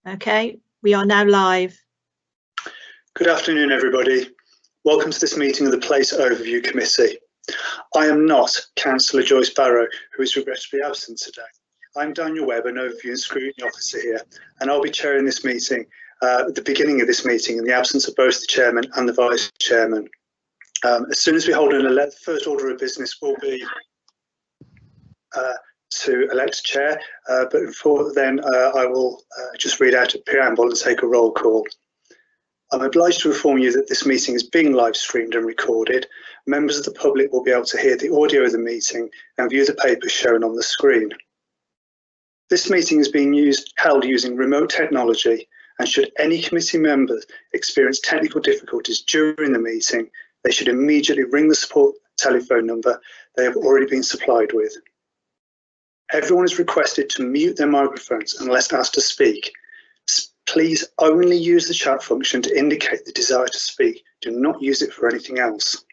Okay, we are now live. Good afternoon, everybody. Welcome to this meeting of the Place Overview Committee. I am not Councillor Joyce Barrow, who is regrettably absent today. I'm Daniel Webb, an Overview and Scrutiny Officer here, and I'll be chairing this meeting at the beginning of this meeting in the absence of both the Chairman and the Vice Chairman. As soon as we hold the first order of business will be to elect a chair, but before then I will just read out a preamble and take a roll call. I'm obliged to inform you that this meeting is being live streamed and recorded. Members of the public will be able to hear the audio of the meeting and view the papers shown on the screen. This meeting is being held using remote technology, and should any committee members experience technical difficulties during the meeting, they should immediately ring the support telephone number they have already been supplied with. Everyone is requested to mute their microphones unless asked to speak. Please only use the chat function to indicate the desire to speak. Do not use it for anything else.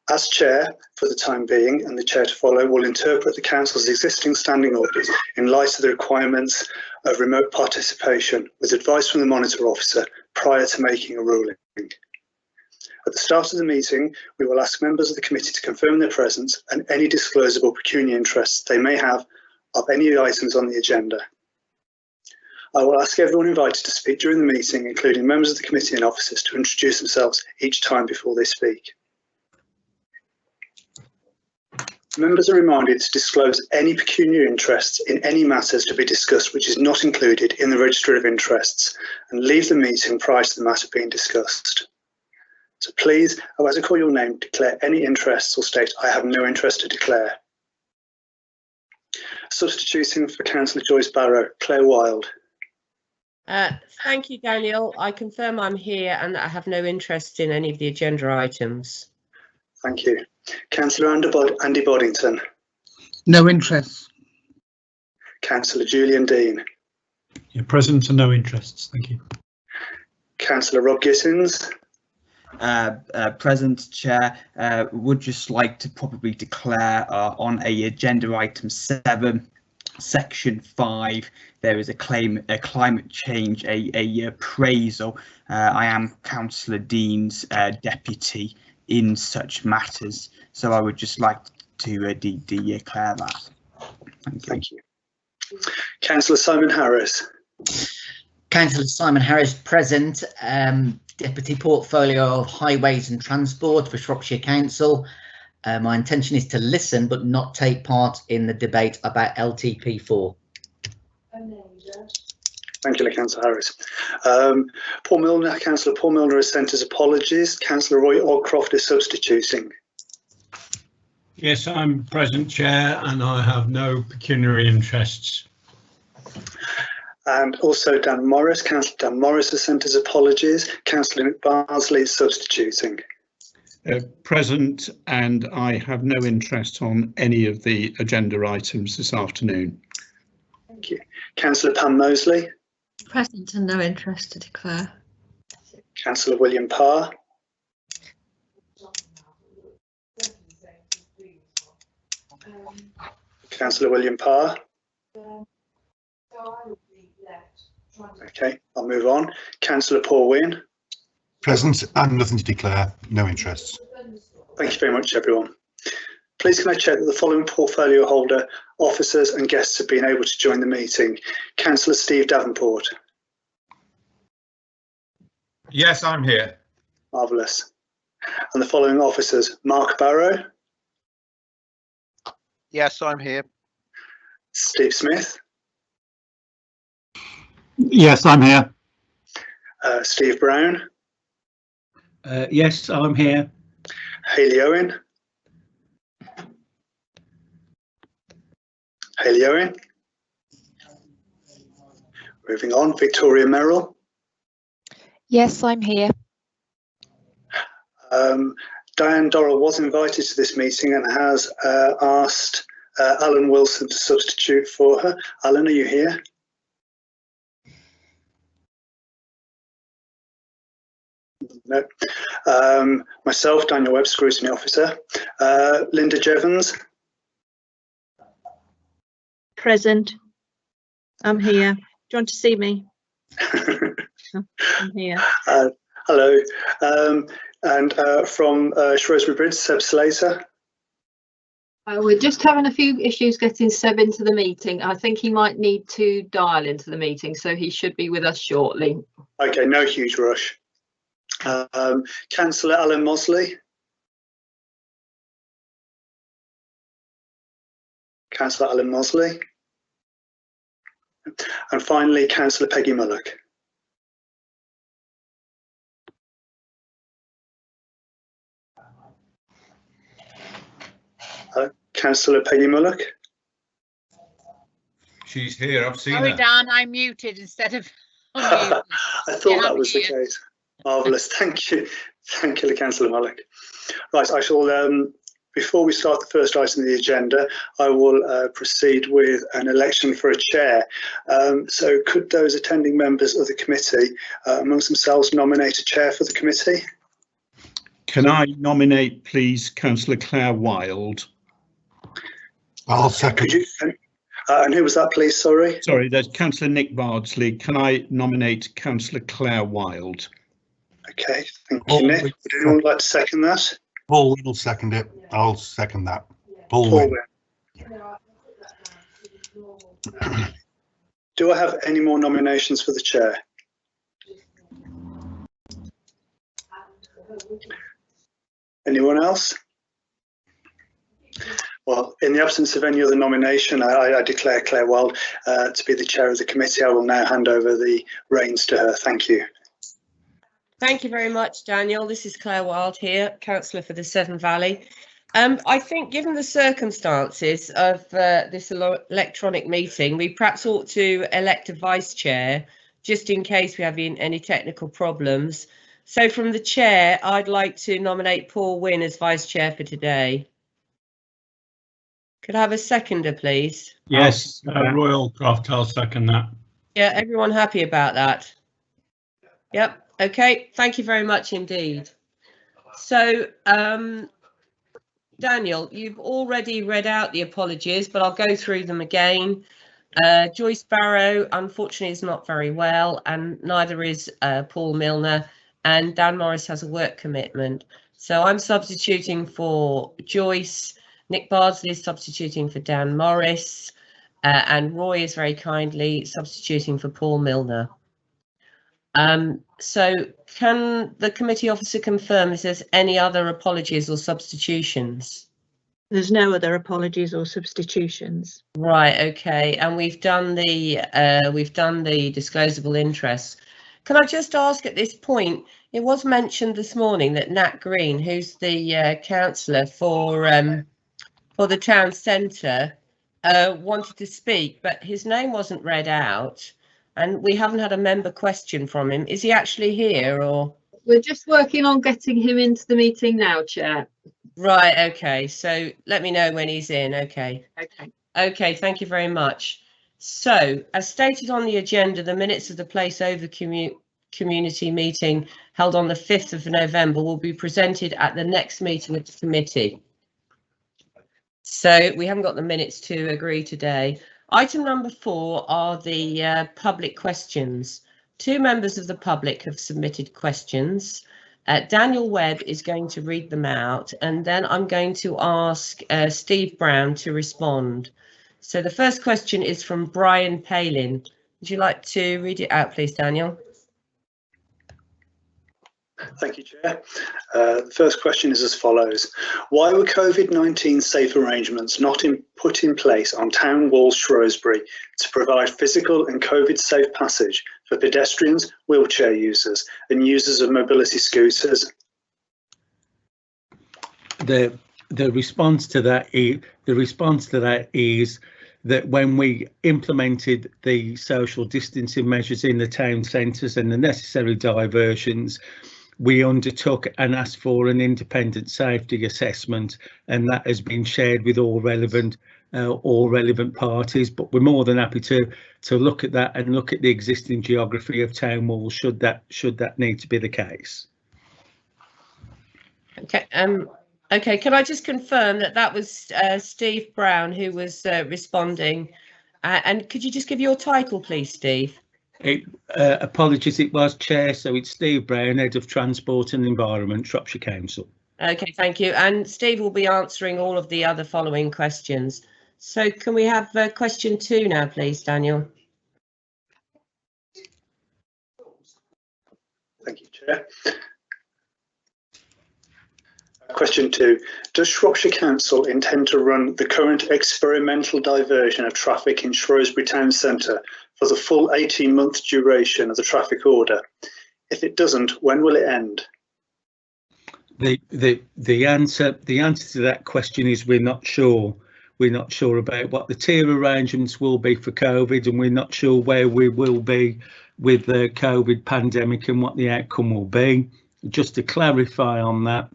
As chair, for the time being, and the chair to follow, will interpret the council's existing standing orders in light of the requirements of remote participation, with advice from the monitor officer prior to making a ruling. At the start of the meeting, we will ask members of the committee to confirm their presence and any disclosable pecuniary interests they may have of any items on the agenda. I will ask everyone invited to speak during the meeting, including members of the committee and officers, to introduce themselves each time before they speak. Members are reminded to disclose any pecuniary interests in any matters to be discussed which is not included in the register of interests, and leave the meeting prior to the matter being discussed. So please, as I call your name, declare any interests or state I have no interest to declare. Substituting for Councillor Joyce Barrow, Claire Wild. Thank you, Daniel. I confirm I'm here and that I have no interest in any of the agenda items. Thank you. Councillor Andy Boddington. No interest. Councillor Julian Dean. Yeah, present and no interests. Thank you. Councillor Rob Gittins. Present, Chair. Would just like to probably declare on agenda item 7, section 5, there is a climate change, a appraisal. I am Councillor Dean's deputy in such matters, so I would just like to declare that. Thank you. Councillor Simon Harris. Councillor Simon Harris, present. Deputy Portfolio of Highways and Transport for Shropshire Council. My intention is to listen but not take part in the debate about LTP4. Thank you, Councillor Harris. Paul Milner, Councillor Paul Milner has sent his apologies. Councillor Roy Aldcroft is substituting. Yes, I'm present, Chair, and I have no pecuniary interests. And also Dan Morris, Councillor Dan Morris has sent his apologies. Councillor Nick Barnsley is substituting. Present, and I have no interest on any of the agenda items this afternoon. Thank you. Councillor Pam Mosley. Present and no interest to declare. Councillor William Parr. Councillor William Parr. Okay, I'll move on. Councillor Paul Wynne. Present and nothing to declare, no interests. Thank you very much, everyone. Please can I check that the following portfolio holder, officers and guests have been able to join the meeting. Councillor Steve Davenport. Yes, I'm here. Marvellous. And the following officers, Mark Barrow. Yes, I'm here. Steve Smith. Yes, I'm here. Steve Brown. Yes, I'm here. Hayley Owen. Hayley Owen. Moving on, Victoria Merrill. Yes, I'm here. Diane Dorrell was invited to this meeting and has asked Alan Wilson to substitute for her. Alan, are you here? No. Myself, Daniel Webb, Scrutiny Officer. Linda Jevons. Present. I'm here. Do you want to see me? I'm here. Hello. And from Shrewsbury Bridge, Seb Slater. We're just having a few issues getting Seb into the meeting. I think he might need to dial into the meeting, so he should be with us shortly. Okay, no huge rush. Councillor Alan Mosley. Councillor Alan Mosley. And finally, Councillor Peggy Mullock. Councillor Peggy Mullock. She's here. I've seen Sorry, her. Dan, I muted instead of unmuted. I thought Yeah, that was the here. case. Marvellous. Thank you. Thank you, Councillor Mullock. Right, I shall, before we start the first item of the agenda, I will proceed with an election for a chair. So could those attending members of the committee amongst themselves nominate a chair for the committee? Can I nominate, please, Councillor Claire Wild? I'll second. Could you, and who was that, please? Sorry. Sorry, there's Councillor Nick Bardsley. Can I nominate Councillor Claire Wild? Okay, thank you, Nick. Would anyone like to second that? Paul will second it. I'll second that. Paul Paul Wynn. Wynn. Do I have any more nominations for the chair? Anyone else? Well, in the absence of any other nomination, I declare Claire Wild to be the chair of the committee. I will now hand over the reins to her. Thank you. Thank you very much, Daniel. This is Claire Wild here, councillor for the Severn Valley. I think given the circumstances of this electronic meeting, we perhaps ought to elect a vice chair, just in case we have any technical problems. So from the chair, I'd like to nominate Paul Wynn as vice chair for today. Could I have a seconder, please? Yes, Royalcroft, I'll second that. Yeah, everyone happy about that? Yep. Okay, thank you very much indeed. So, Daniel, you've already read out the apologies, but I'll go through them again. Joyce Barrow, unfortunately, is not very well, and neither is Paul Milner, and Dan Morris has a work commitment. So I'm substituting for Joyce. Nick Bardsley is substituting for Dan Morris, and Roy is very kindly substituting for Paul Milner. So can the committee officer confirm if there's any other apologies or substitutions? There's no other apologies or substitutions. Right, okay, and we've done the disclosable interests. Can I just ask at this point, it was mentioned this morning that Nat Green, who's the councillor for the town centre, wanted to speak, but his name wasn't read out. And we haven't had a member question from him. Is he actually here, or? We're just working on getting him into the meeting now, Chair. Right, okay, so let me know when he's in. Okay. Okay, thank you very much. So, as stated on the agenda, the minutes of the Placeover community meeting held on the 5th of November will be presented at the next meeting of the committee. So we haven't got the minutes to agree today. Item number 4 are the public questions. 2 members of the public have submitted questions. Daniel Webb is going to read them out, and then I'm going to ask Steve Brown to respond. So the first question is from Brian Palin. Would you like to read it out, please, Daniel? Thank you, Chair. The first question is as follows. Why were COVID-19 safe arrangements not put in place on Town Wall, Shrewsbury to provide physical and COVID-safe passage for pedestrians, wheelchair users and users of mobility scooters? The response to that is that when we implemented the social distancing measures in the town centres and the necessary diversions, we undertook and asked for an independent safety assessment, and that has been shared with all relevant parties. But we're more than happy to look at that and look at the existing geography of Town Wall should that need to be the case. Okay. Okay. Can I just confirm that was Steve Brown who was responding, And could you just give your title, please, Steve? Apologies, it was Chair, so it's Steve Brown, Head of Transport and Environment, Shropshire Council. Okay, thank you. And Steve will be answering all of the other following questions. So can we have question 2 now, please, Daniel? Thank you, Chair. Question 2. Does Shropshire Council intend to run the current experimental diversion of traffic in Shrewsbury Town Centre for the full 18-month duration of the traffic order? If it doesn't, when will it end? The answer to that question is we're not sure. We're not sure about what the tier arrangements will be for COVID, and we're not sure where we will be with the COVID pandemic and what the outcome will be. Just to clarify on that,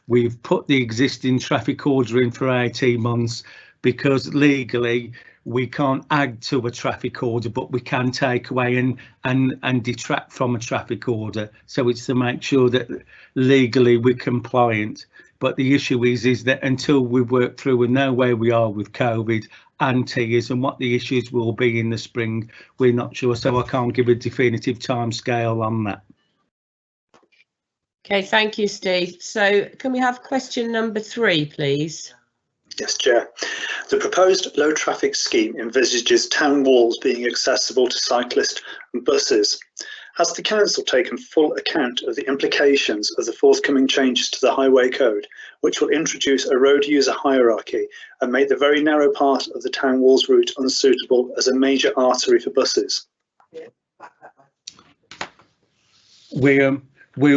we've put the existing traffic order in for 18 months because legally we can't add to a traffic order, but we can take away and detract from a traffic order. So it's to make sure that legally we're compliant. But the issue is that until we work through and know where we are with COVID and tiers and what the issues will be in the spring, we're not sure. So I can't give a definitive timescale on that. Okay, thank you, Steve. So can we have question number 3, please? Yes, Chair. The proposed low traffic scheme envisages town walls being accessible to cyclists and buses. Has the council taken full account of the implications of the forthcoming changes to the Highway Code, which will introduce a road user hierarchy and make the very narrow part of the town walls route unsuitable as a major artery for buses? We're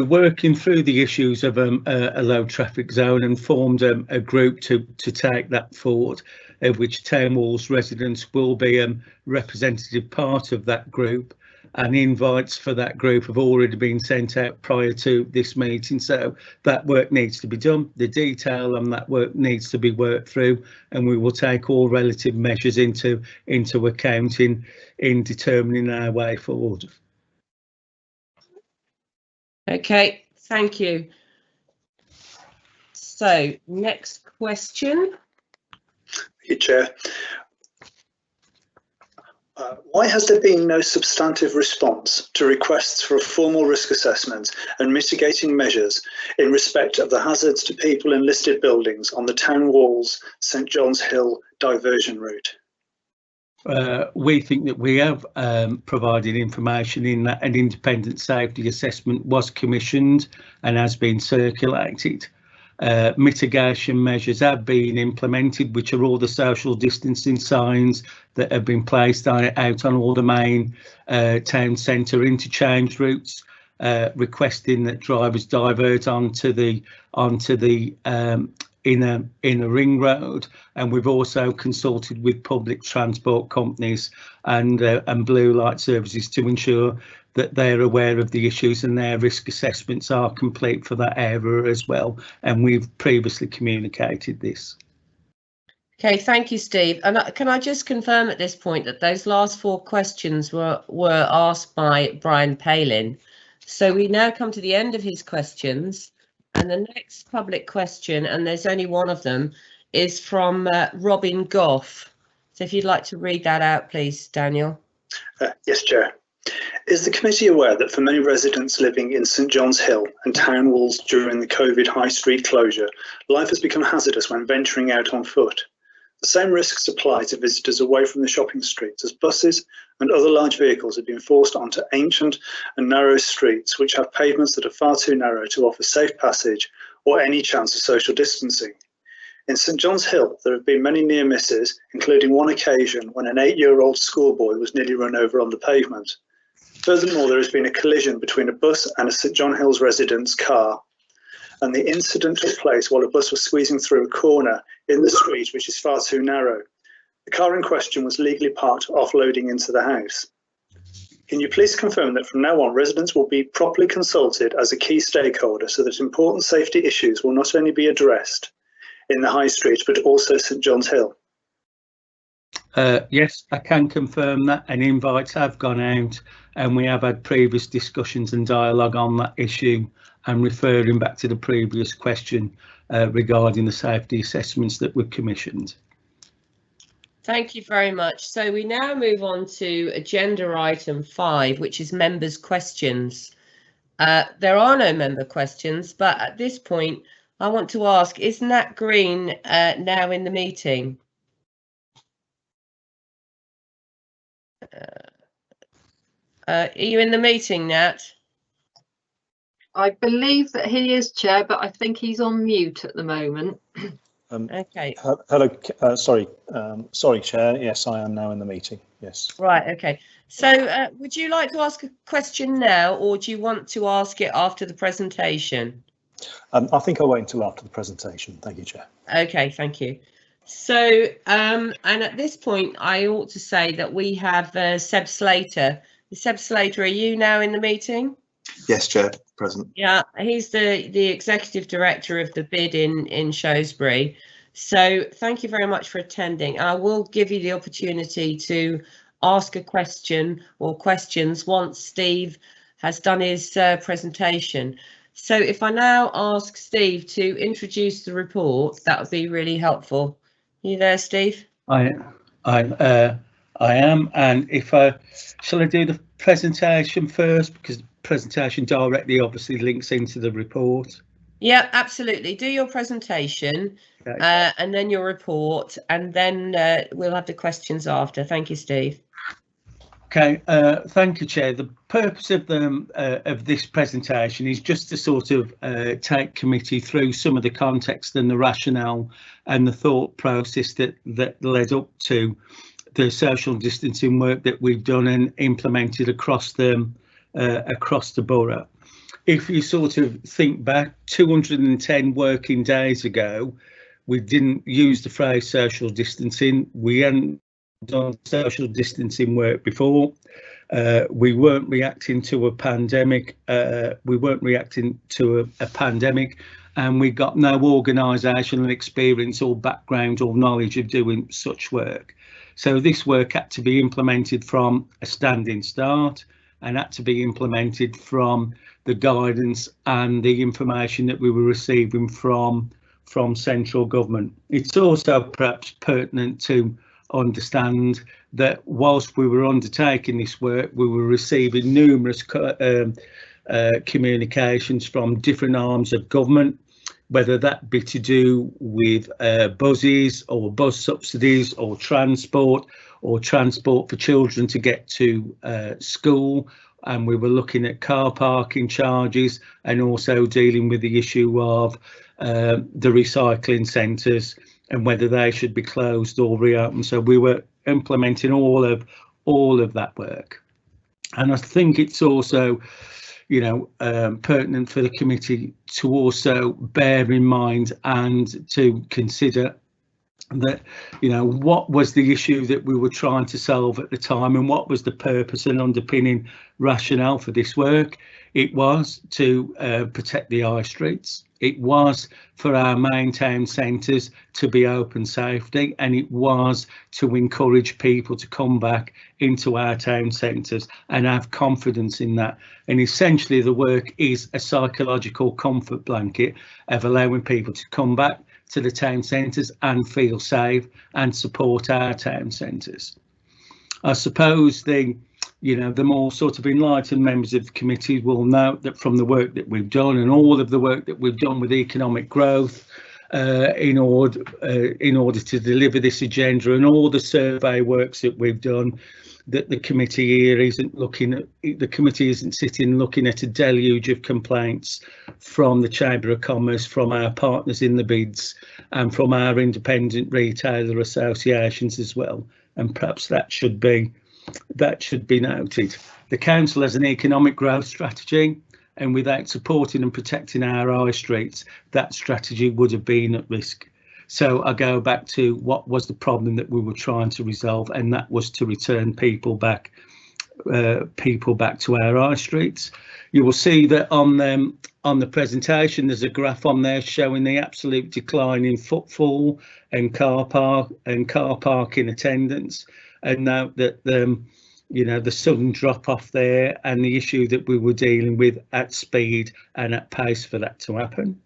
working through the issues of a low traffic zone and formed a group to take that forward, of which Town Walls residents will be a representative part of that group, and invites for that group have already been sent out prior to this meeting. So that work needs to be done. The detail on that work needs to be worked through, and we will take all relative measures into account in determining our way forward. Okay, thank you. So next question. Thank you, Chair. Why has there been no substantive response to requests for a formal risk assessment and mitigating measures in respect of the hazards to people in listed buildings on the Town Walls St John's Hill diversion route? We think that we have provided information in that an independent safety assessment was commissioned and has been circulated. Mitigation measures have been implemented, which are all the social distancing signs that have been placed out on all the main town centre interchange routes, requesting that drivers divert onto the inner ring road, and we've also consulted with public transport companies and blue light services to ensure that they're aware of the issues and their risk assessments are complete for that area as well, and we've previously communicated this. Okay, thank you, Steve. And can I just confirm at this point that those last 4 questions were asked by Brian Palin. So we now come to the end of his questions, and the next public question, and there's only one of them, is from Robin Goff. So if you'd like to read that out, please, Daniel. Yes, Chair. Is the committee aware that for many residents living in St John's Hill and Town Walls during the COVID High Street closure, life has become hazardous when venturing out on foot? The same risks apply to visitors away from the shopping streets, as buses and other large vehicles have been forced onto ancient and narrow streets which have pavements that are far too narrow to offer safe passage or any chance of social distancing. In St John's Hill, there have been many near misses, including one occasion when an 8-year-old schoolboy was nearly run over on the pavement. Furthermore, there has been a collision between a bus and a St John Hill's resident's car, and the incident took place while a bus was squeezing through a corner in the street which is far too narrow. The car in question was legally parked offloading into the house. Can you please confirm that from now on residents will be properly consulted as a key stakeholder so that important safety issues will not only be addressed in the High Street but also St John's Hill? Yes, I can confirm that, and invites have gone out, and we have had previous discussions and dialogue on that issue, and referring back to the previous question regarding the safety assessments that were commissioned. Thank you very much. So we now move on to agenda item 5, which is members' questions. There are no member questions, but at this point, I want to ask, is Nat Green now in the meeting? Are you in the meeting, Nat? I believe that he is, Chair, but I think he's on mute at the moment. Okay. Hello, sorry, Chair. Yes, I am now in the meeting. Yes. Right. Okay. So would you like to ask a question now, or do you want to ask it after the presentation? I think I'll wait until after the presentation. Thank you, Chair. Okay, thank you. So, and at this point, I ought to say that we have Seb Slater. Seb Slater, are you now in the meeting? Yes, Chair, present. Yeah, he's the executive director of the bid in Shrewsbury. So thank you very much for attending. I will give you the opportunity to ask a question or questions once Steve has done his presentation. So if I now ask Steve to introduce the report, that would be really helpful. You there, Steve? I am, and shall I do the presentation first, because the presentation directly obviously links into the report? Yeah, absolutely. Do your presentation, okay. And then your report, and then we'll have the questions after. Thank you, Steve. Okay, thank you, Chair. The purpose of this presentation is just to sort of take committee through some of the context and the rationale and the thought process that led up to the social distancing work that we've done and implemented across the borough. If you sort of think back 210 working days ago, we didn't use the phrase social distancing. We hadn't done social distancing work before. We weren't reacting to a pandemic. And we got no organisational experience or background or knowledge of doing such work. So this work had to be implemented from a standing start and had to be implemented from the guidance and the information that we were receiving from central government. It's also perhaps pertinent to understand that whilst we were undertaking this work, we were receiving numerous communications from different arms of government, whether that be to do with buses or bus subsidies or transport for children to get to school. And we were looking at car parking charges and also dealing with the issue of the recycling centres and whether they should be closed or reopened. So we were implementing all of that work. And I think it's also, pertinent for the committee to also bear in mind and to consider that, what was the issue that we were trying to solve at the time and what was the purpose and underpinning rationale for this work. It was to protect the high streets. It was for our main town centres to be open safely, and it was to encourage people to come back into our town centres and have confidence in that. And essentially the work is a psychological comfort blanket of allowing people to come back to the town centres and feel safe and support our town centres. I suppose the more sort of enlightened members of the committee will note that from the work that we've done and all of the work that we've done with economic growth in order to deliver this agenda and all the survey works that we've done, that the committee here isn't sitting looking at a deluge of complaints from the Chamber of Commerce, from our partners in the bids and from our independent retailer associations as well. And perhaps that should be noted. The council has an economic growth strategy, and without supporting and protecting our high streets, that strategy would have been at risk. So I go back to what was the problem that we were trying to resolve, and that was to return people back to our high streets. You will see that on the presentation there's a graph on there showing the absolute decline in footfall and car parking attendance, and now that the sudden drop off there and the issue that we were dealing with at speed and at pace for that to happen.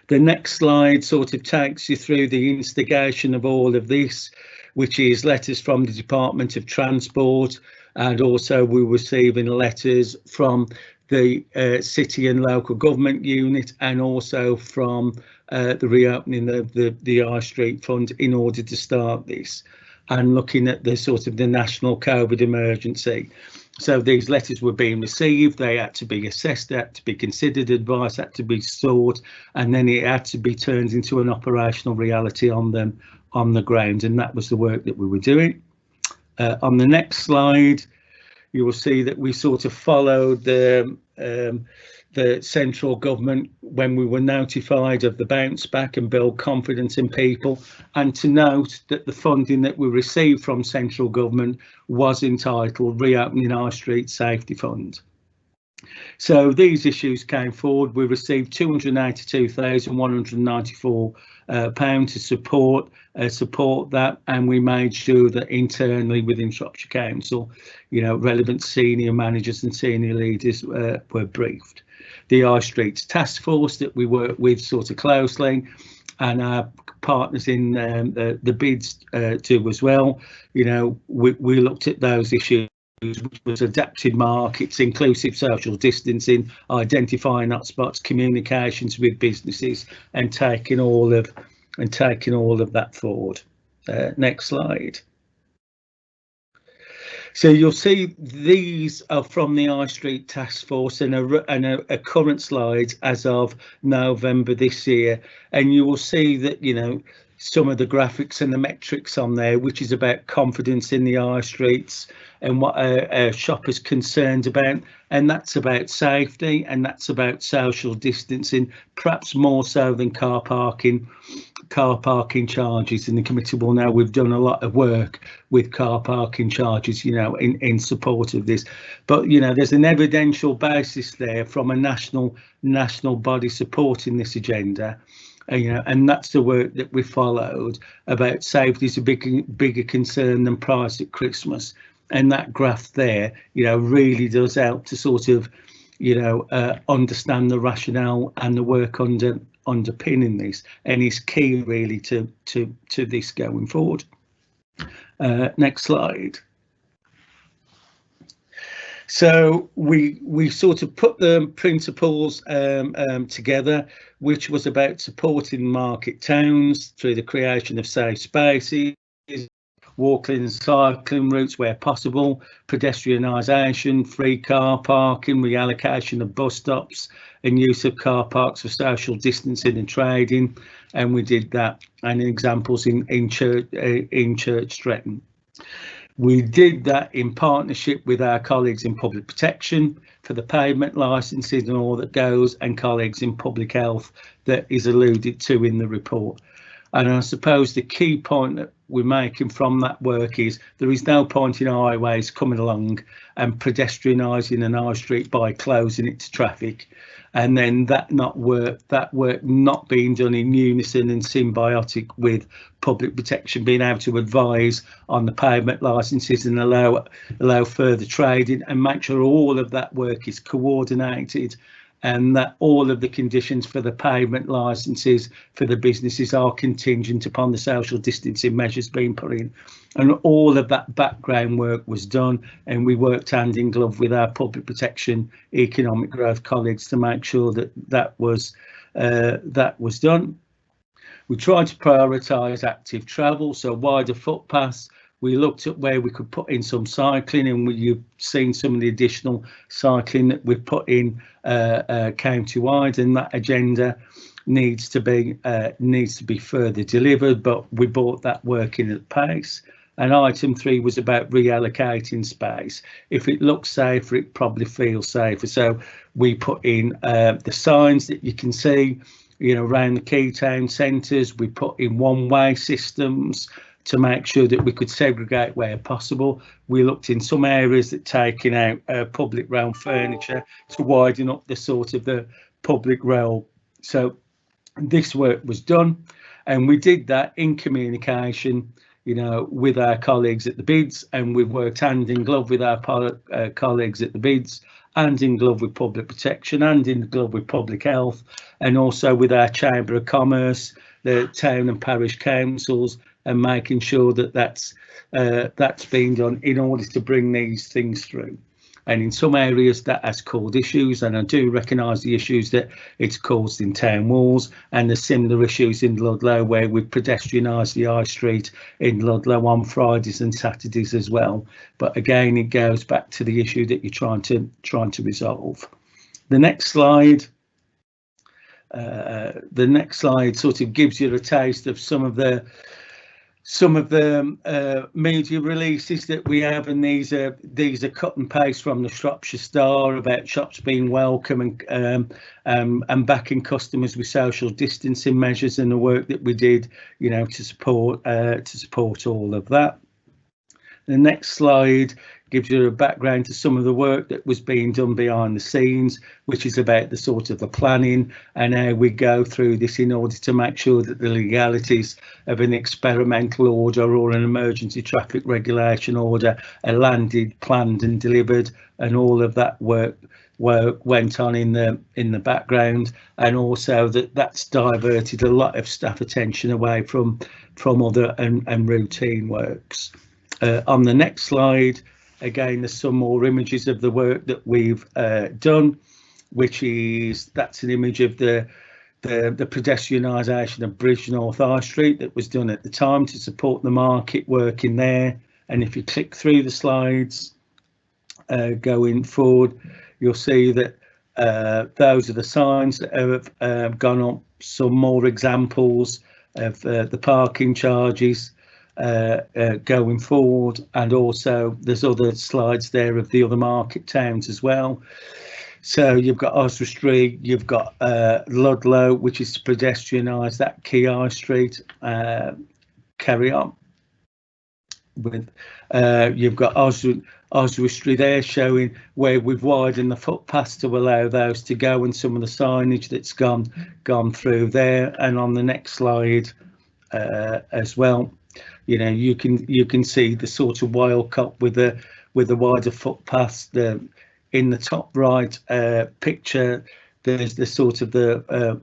The next slide sort of takes you through the instigation of all of this, which is letters from the Department of Transport, and also we're receiving letters from the city and local government unit, and also from the reopening of the High Street Fund in order to start this, and looking at the sort of the national COVID emergency. So these letters were being received, they had to be assessed, they had to be considered, advice had to be sought, and then it had to be turned into an operational reality on them on the ground, and that was the work that we were doing. On the next slide, you will see that we sort of followed the central government when we were notified of the bounce back and build confidence in people, and to note that the funding that we received from central government was entitled Reopening High Street Safety Fund. So these issues came forward. We received £282,194 to support that, and we made sure that internally within Shropshire Council, you know, relevant senior managers and senior leaders were briefed. The High Streets Task Force that we work with sort of closely, and our partners in the bids too as well. You know, we looked at those issues, which was adapted markets, inclusive social distancing, identifying hotspots, communications with businesses, and taking all of that forward. Next slide. So you'll see these are from the High Street Task Force, and a current slide as of November this year, and you will see that, you know, some of the graphics and the metrics on there, which is about confidence in the high streets and what a shopper's concerned about, and that's about safety, and that's about social distancing, perhaps more so than car parking charges. In the committee will know we've done a lot of work with car parking charges, you know, in support of this, but you know, there's an evidential basis there from a national body supporting this agenda. You know, and that's the work that we followed about safety is a bigger concern than price at Christmas. And that graph there, you know, really does help to sort of, you know, understand the rationale and the work underpinning this, and is key really to this going forward. Next slide. So we sort of put the principles together, which was about supporting market towns through the creation of safe spaces, walking and cycling routes where possible, pedestrianisation, free car parking, reallocation of bus stops, and use of car parks for social distancing and trading. And we did that, and examples in Church Stretton. We did that in partnership with our colleagues in public protection for the pavement licences and all that goes, and colleagues in public health that is alluded to in the report. And I suppose the key point that we're making from that work is there is no point in highways coming along and pedestrianising an high street by closing it to traffic, and then that work not being done in unison and symbiotic with public protection being able to advise on the pavement licences and allow further trading, and make sure all of that work is coordinated, and that all of the conditions for the pavement licences for the businesses are contingent upon the social distancing measures being put in. And all of that background work was done, and we worked hand in glove with our public protection, economic growth colleagues to make sure that that was done. We tried to prioritise active travel, so wider footpaths. We looked at where we could put in some cycling, and you've seen some of the additional cycling that we've put in county-wide, and that agenda needs to be further delivered, but we brought that work in at pace. And item 3 was about reallocating space. If it looks safer, it probably feels safer. So we put in the signs that you can see, you know, around the key town centres. We put in one-way systems to make sure that we could segregate where possible. We looked in some areas at taking out public realm furniture to widen up the sort of the public realm. So this work was done, and we did that in communication, you know, with our colleagues at the bids, and we've worked hand in glove with our colleagues at the bids and in glove with public protection and in glove with public health, and also with our Chamber of Commerce, the town and parish councils, and making sure that that's being done in order to bring these things through. And in some areas that has caused issues, and I do recognise the issues that it's caused in town walls, and the similar issues in Ludlow where we've pedestrianised the high street in Ludlow on Fridays and Saturdays as well. But again, it goes back to the issue that you're trying to resolve. The next slide. The next slide sort of gives you a taste of some of the media releases that we have, and these are cut and paste from the Shropshire Star about shops being welcome and backing customers with social distancing measures, and the work that we did, you know, to support all of that. The next slide gives you a background to some of the work that was being done behind the scenes, which is about the sort of the planning and how we go through this in order to make sure that the legalities of an experimental order or an emergency traffic regulation order are landed, planned and delivered, and all of that work went on in the background, and also that's diverted a lot of staff attention away from other and routine works. On the next slide, again, there's some more images of the work that we've done, that's an image of the pedestrianisation of Bridge North High Street that was done at the time to support the market work in there. And if you click through the slides going forward, you'll see that those are the signs that have gone up. Some more examples of the parking charges going forward, and also there's other slides there of the other market towns as well. So you've got Oswald Street, you've got Ludlow, which is to pedestrianise that key high street. Carry on with you've got Oswald Street there showing where we've widened the footpaths to allow those to go, and some of the signage that's gone through there. And on the next slide as well, you know, you can see the sort of wild cut with the wider footpaths. In the top right picture, there's the sort of the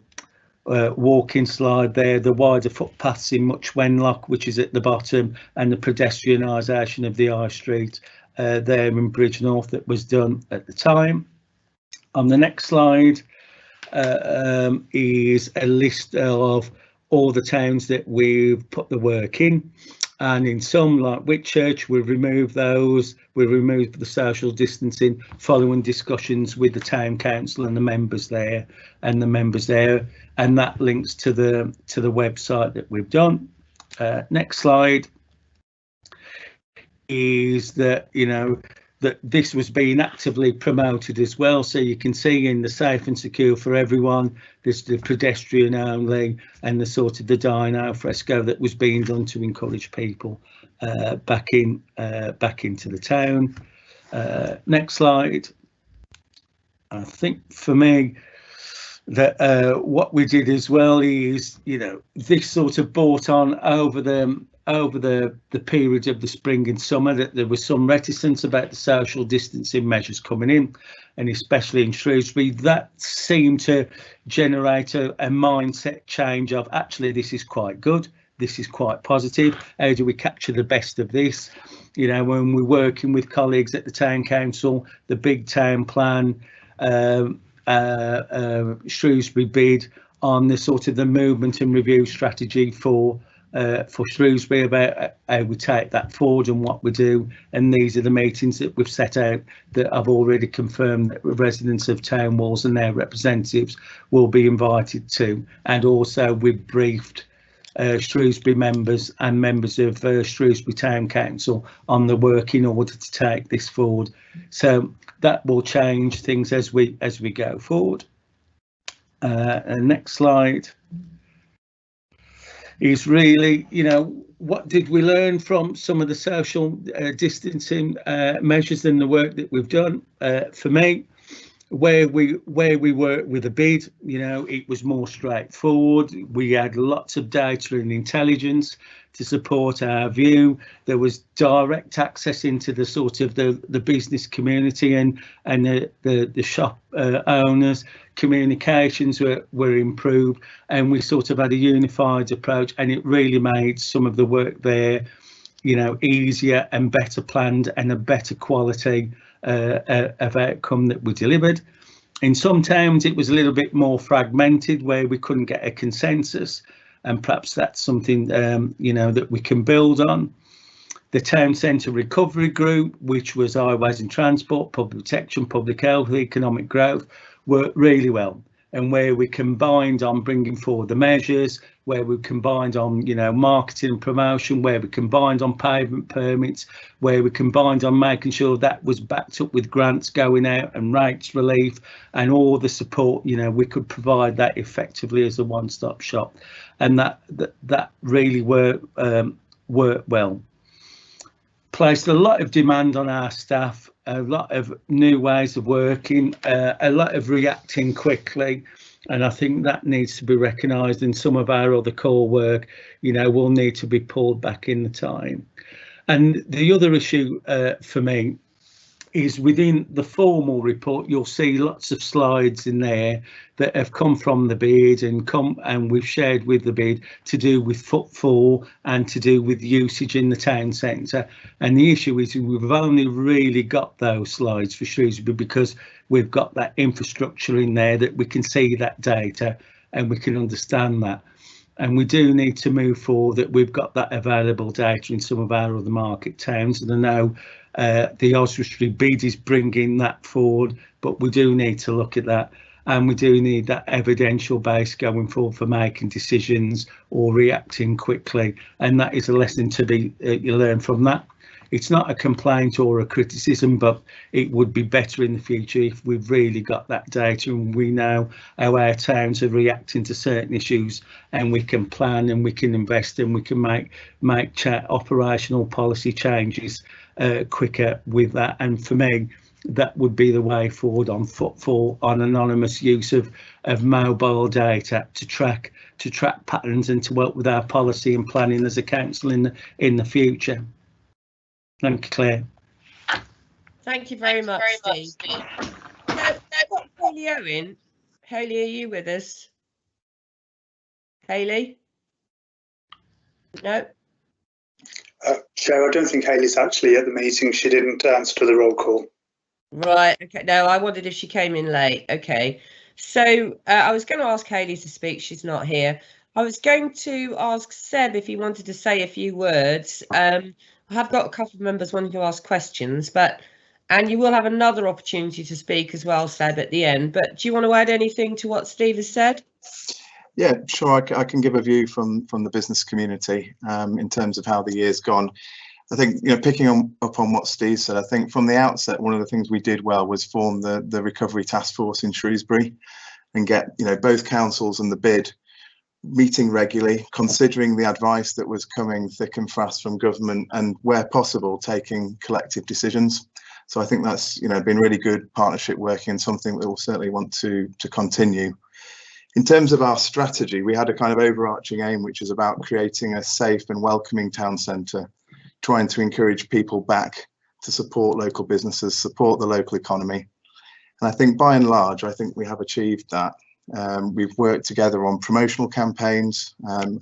walking slide there, the wider footpaths in Much Wenlock, which is at the bottom, and the pedestrianisation of the high street there in Bridge North that was done at the time. On the next slide is a list of all the towns that we've put the work in, and in some, like Whitchurch, we've removed those. We removed the social distancing following discussions with the town council and the members there, and that links to the website that we've done. Next slide is that, you know, that this was being actively promoted as well. So you can see in the safe and secure for everyone, there's the pedestrian only, and the sort of the dine al fresco that was being done to encourage people back into the town. Next slide. I think for me that what we did as well is, you know, this sort of brought on over the period of the spring and summer that there was some reticence about the social distancing measures coming in, and especially in Shrewsbury, that seemed to generate a mindset change of actually this is quite good, this is quite positive. How do we capture the best of this? You know, when we're working with colleagues at the town council, the big town plan, Shrewsbury bid on the sort of the movement and review strategy for Shrewsbury about how we take that forward and what we do. And these are the meetings that we've set out that I've already confirmed that residents of town walls and their representatives will be invited to. And also we've briefed Shrewsbury members and members of Shrewsbury Town Council on the work in order to take this forward. So that will change things as we go forward. Next slide is really, you know, what did we learn from some of the social distancing measures and the work that we've done? For me, where we worked with a bid, you know, it was more straightforward. We had lots of data and intelligence to support our view. There was direct access into the sort of the business community and the shop owners. Communications were improved, and we sort of had a unified approach, and it really made some of the work there, you know, easier and better planned and a better quality of outcome that we delivered. In some towns it was a little bit more fragmented, where we couldn't get a consensus, and perhaps that's something you know, that we can build on. The town centre recovery group, which was highways and transport, public protection, public health, economic growth, worked really well, and where we combined on bringing forward the measures, where we combined on, you know, marketing and promotion, where we combined on pavement permits, where we combined on making sure that was backed up with grants going out and rates relief and all the support, you know, we could provide that effectively as a one-stop shop, and that really worked well. Placed a lot of demand on our staff, a lot of new ways of working, a lot of reacting quickly, and I think that needs to be recognised. In some of our other core work, you know, will need to be pulled back in the time. And the other issue for me is within the formal report, you'll see lots of slides in there that have come from the bid and we've shared with the bid, to do with footfall and to do with usage in the town centre. And the issue is we've only really got those slides for Shrewsbury because we've got that infrastructure in there that we can see that data and we can understand that. And we do need to move forward that we've got that available data in some of our other market towns. And I know the Oswestry bid is bringing that forward, but we do need to look at that, and we do need that evidential base going forward for making decisions or reacting quickly. And that is a lesson to be you learn from that. It's not a complaint or a criticism, but it would be better in the future if we've really got that data and we know how our towns are reacting to certain issues, and we can plan and we can invest and we can make operational policy changes quicker with that. And for me, that would be the way forward on footfall, on anonymous use of mobile data to track patterns and to work with our policy and planning as a council in the future. Thank you, Claire. Thank you very much, Steve. Hayley Owen. Hayley, are you with us? Hayley? No. Chair, I don't think Hayley's actually at the meeting. She didn't answer to the roll call. Right. Okay. No, I wondered if she came in late. Okay. So I was going to ask Hayley to speak. She's not here. I was going to ask Seb if he wanted to say a few words. I have got a couple of members wanting to ask questions, and you will have another opportunity to speak as well, Seb, at the end. But do you want to add anything to what Steve has said? Yeah, sure. I can give a view from the business community in terms of how the year's gone. I think, you know, picking up on what Steve said, I think from the outset, one of the things we did well was form the recovery task force in Shrewsbury and get, you know, both councils and the bid meeting regularly, considering the advice that was coming thick and fast from government, and where possible taking collective decisions. So I think that's, you know, been really good partnership working, and something that we'll certainly want to continue. In terms of our strategy, we had a kind of overarching aim, which is about creating a safe and welcoming town centre, trying to encourage people back to support local businesses, support the local economy. And I think by and large, I think we have achieved that. We've worked together on promotional campaigns.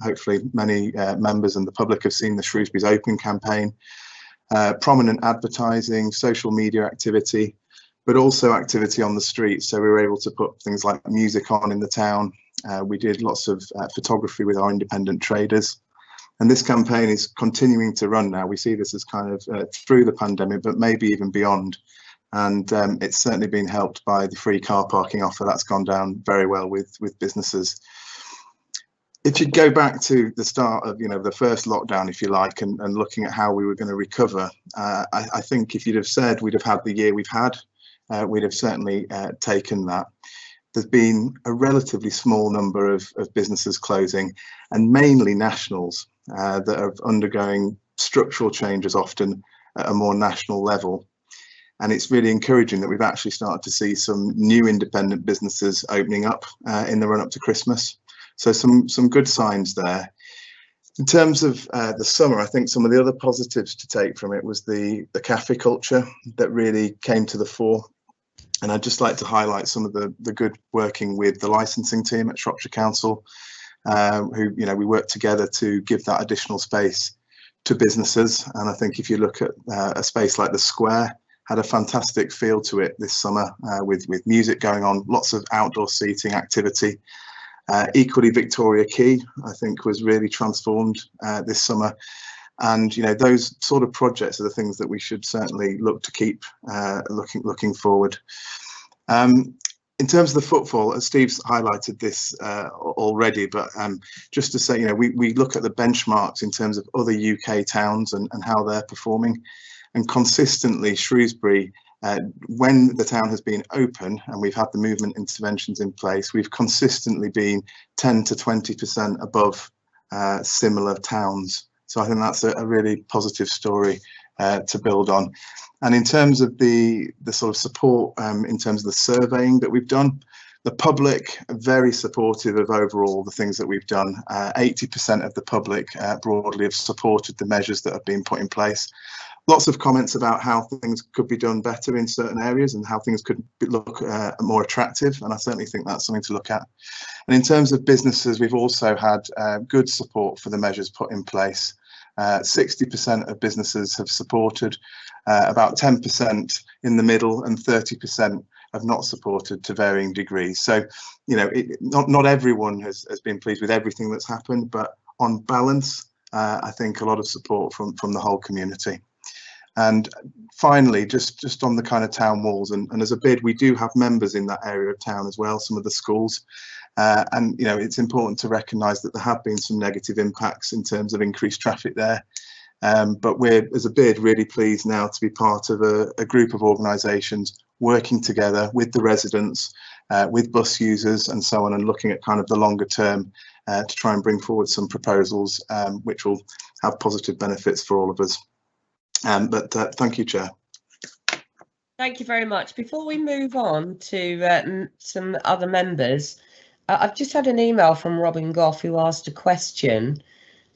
Hopefully many members and the public have seen the Shrewsbury's Open campaign, prominent advertising, social media activity, but also activity on the street. So we were able to put things like music on in the town. We did lots of photography with our independent traders. And this campaign is continuing to run now. We see this as kind of through the pandemic, but maybe even beyond. And it's certainly been helped by the free car parking offer. That's gone down very well with businesses. If you go back to the start of, you know, the first lockdown, if you like, and looking at how we were going to recover, I think if you'd have said we'd have had the year we've had, we'd have certainly taken that. There's been a relatively small number of businesses closing, and mainly nationals that are undergoing structural changes often at a more national level. And it's really encouraging that we've actually started to see some new independent businesses opening up in the run up to Christmas. So some good signs there. In terms of the summer, I think some of the other positives to take from it was the cafe culture that really came to the fore. And I'd just like to highlight some of the good working with the licensing team at Shropshire Council, who, you know, we worked together to give that additional space to businesses. And I think if you look at a space like the Square, had a fantastic feel to it this summer with music going on, lots of outdoor seating activity. Equally, Victoria Quay, I think, was really transformed this summer. And, you know, those sort of projects are the things that we should certainly look to keep looking forward. In terms of the footfall, as Steve's highlighted this already, but just to say, you know, we look at the benchmarks in terms of other UK towns and how they're performing. And consistently, Shrewsbury, when the town has been open and we've had the movement interventions in place, we've consistently been 10 to 20% above similar towns. So I think that's a really positive story to build on. And in terms of the sort of support, in terms of the surveying that we've done, the public are very supportive of overall the things that we've done. 80% of the public broadly have supported the measures that have been put in place. Lots of comments about how things could be done better in certain areas and how things could look more attractive. And I certainly think that's something to look at. And in terms of businesses, we've also had good support for the measures put in place. 60% of businesses have supported, about 10% in the middle, and 30% have not supported to varying degrees. So, you know, not everyone has been pleased with everything that's happened, but on balance, I think a lot of support from the whole community. And finally, just on the kind of town walls, and as a bid, we do have members in that area of town as well, some of the schools. And, you know, it's important to recognise that there have been some negative impacts in terms of increased traffic there. But we're, as a bid, really pleased now to be part of a group of organisations working together with the residents, with bus users and so on, and looking at kind of the longer term to try and bring forward some proposals which will have positive benefits for all of us. But thank you, Chair. Thank you very much. Before we move on to some other members, I've just had an email from Robin Goff who asked a question,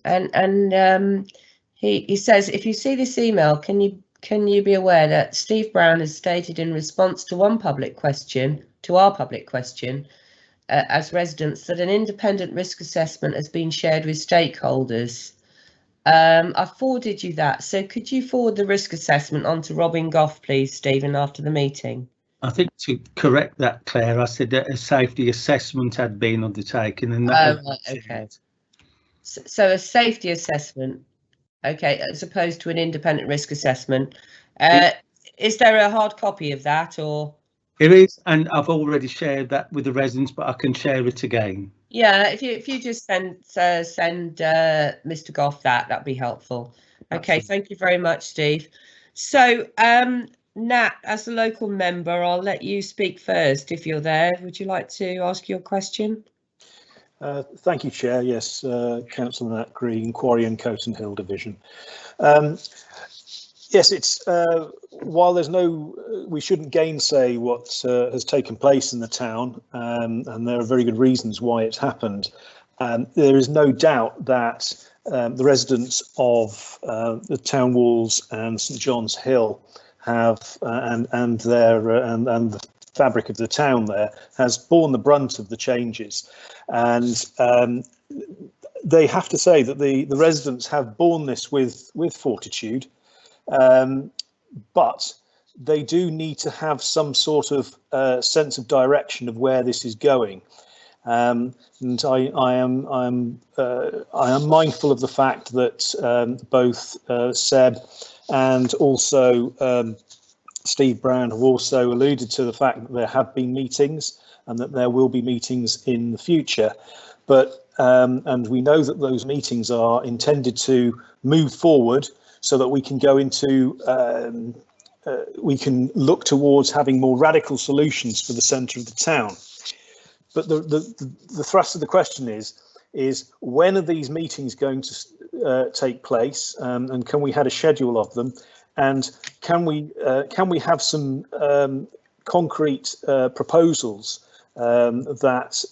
and he says, if you see this email, can you be aware that Steve Brown has stated in response to our public question, as residents, that an independent risk assessment has been shared with stakeholders. I've forwarded you that, so could you forward the risk assessment on to Robin Goff, please, Stephen, after the meeting? I think to correct that, Claire, I said that a safety assessment had been undertaken, and that. Oh, right, okay. So a safety assessment, okay, as opposed to an independent risk assessment. Is there a hard copy of that, or? It is, and I've already shared that with the residents, but I can share it again. Yeah, if you just send Mr. Goff that'd be helpful. Okay, absolutely. Thank you very much, Steve. So Nat, as a local member, I'll let you speak first if you're there. Would you like to ask your question? Thank you, Chair. Yes, Councillor Nat Green, Quarry and Coton Hill Division. Yes, it's while there's we shouldn't gainsay what has taken place in the town, and there are very good reasons why it's happened. There is no doubt that the residents of the town walls and St John's Hill have, and the fabric of the town there has borne the brunt of the changes, and they have to say that the residents have borne this with fortitude. But they do need to have some sort of sense of direction of where this is going, and I am mindful of the fact that both Seb and also Steve Brown have also alluded to the fact that there have been meetings and that there will be meetings in the future, but and we know that those meetings are intended to move forward so that we can go into, we can look towards having more radical solutions for the centre of the town. But the thrust of the question is when are these meetings going to take place, and can we have a schedule of them? And can we have some concrete proposals that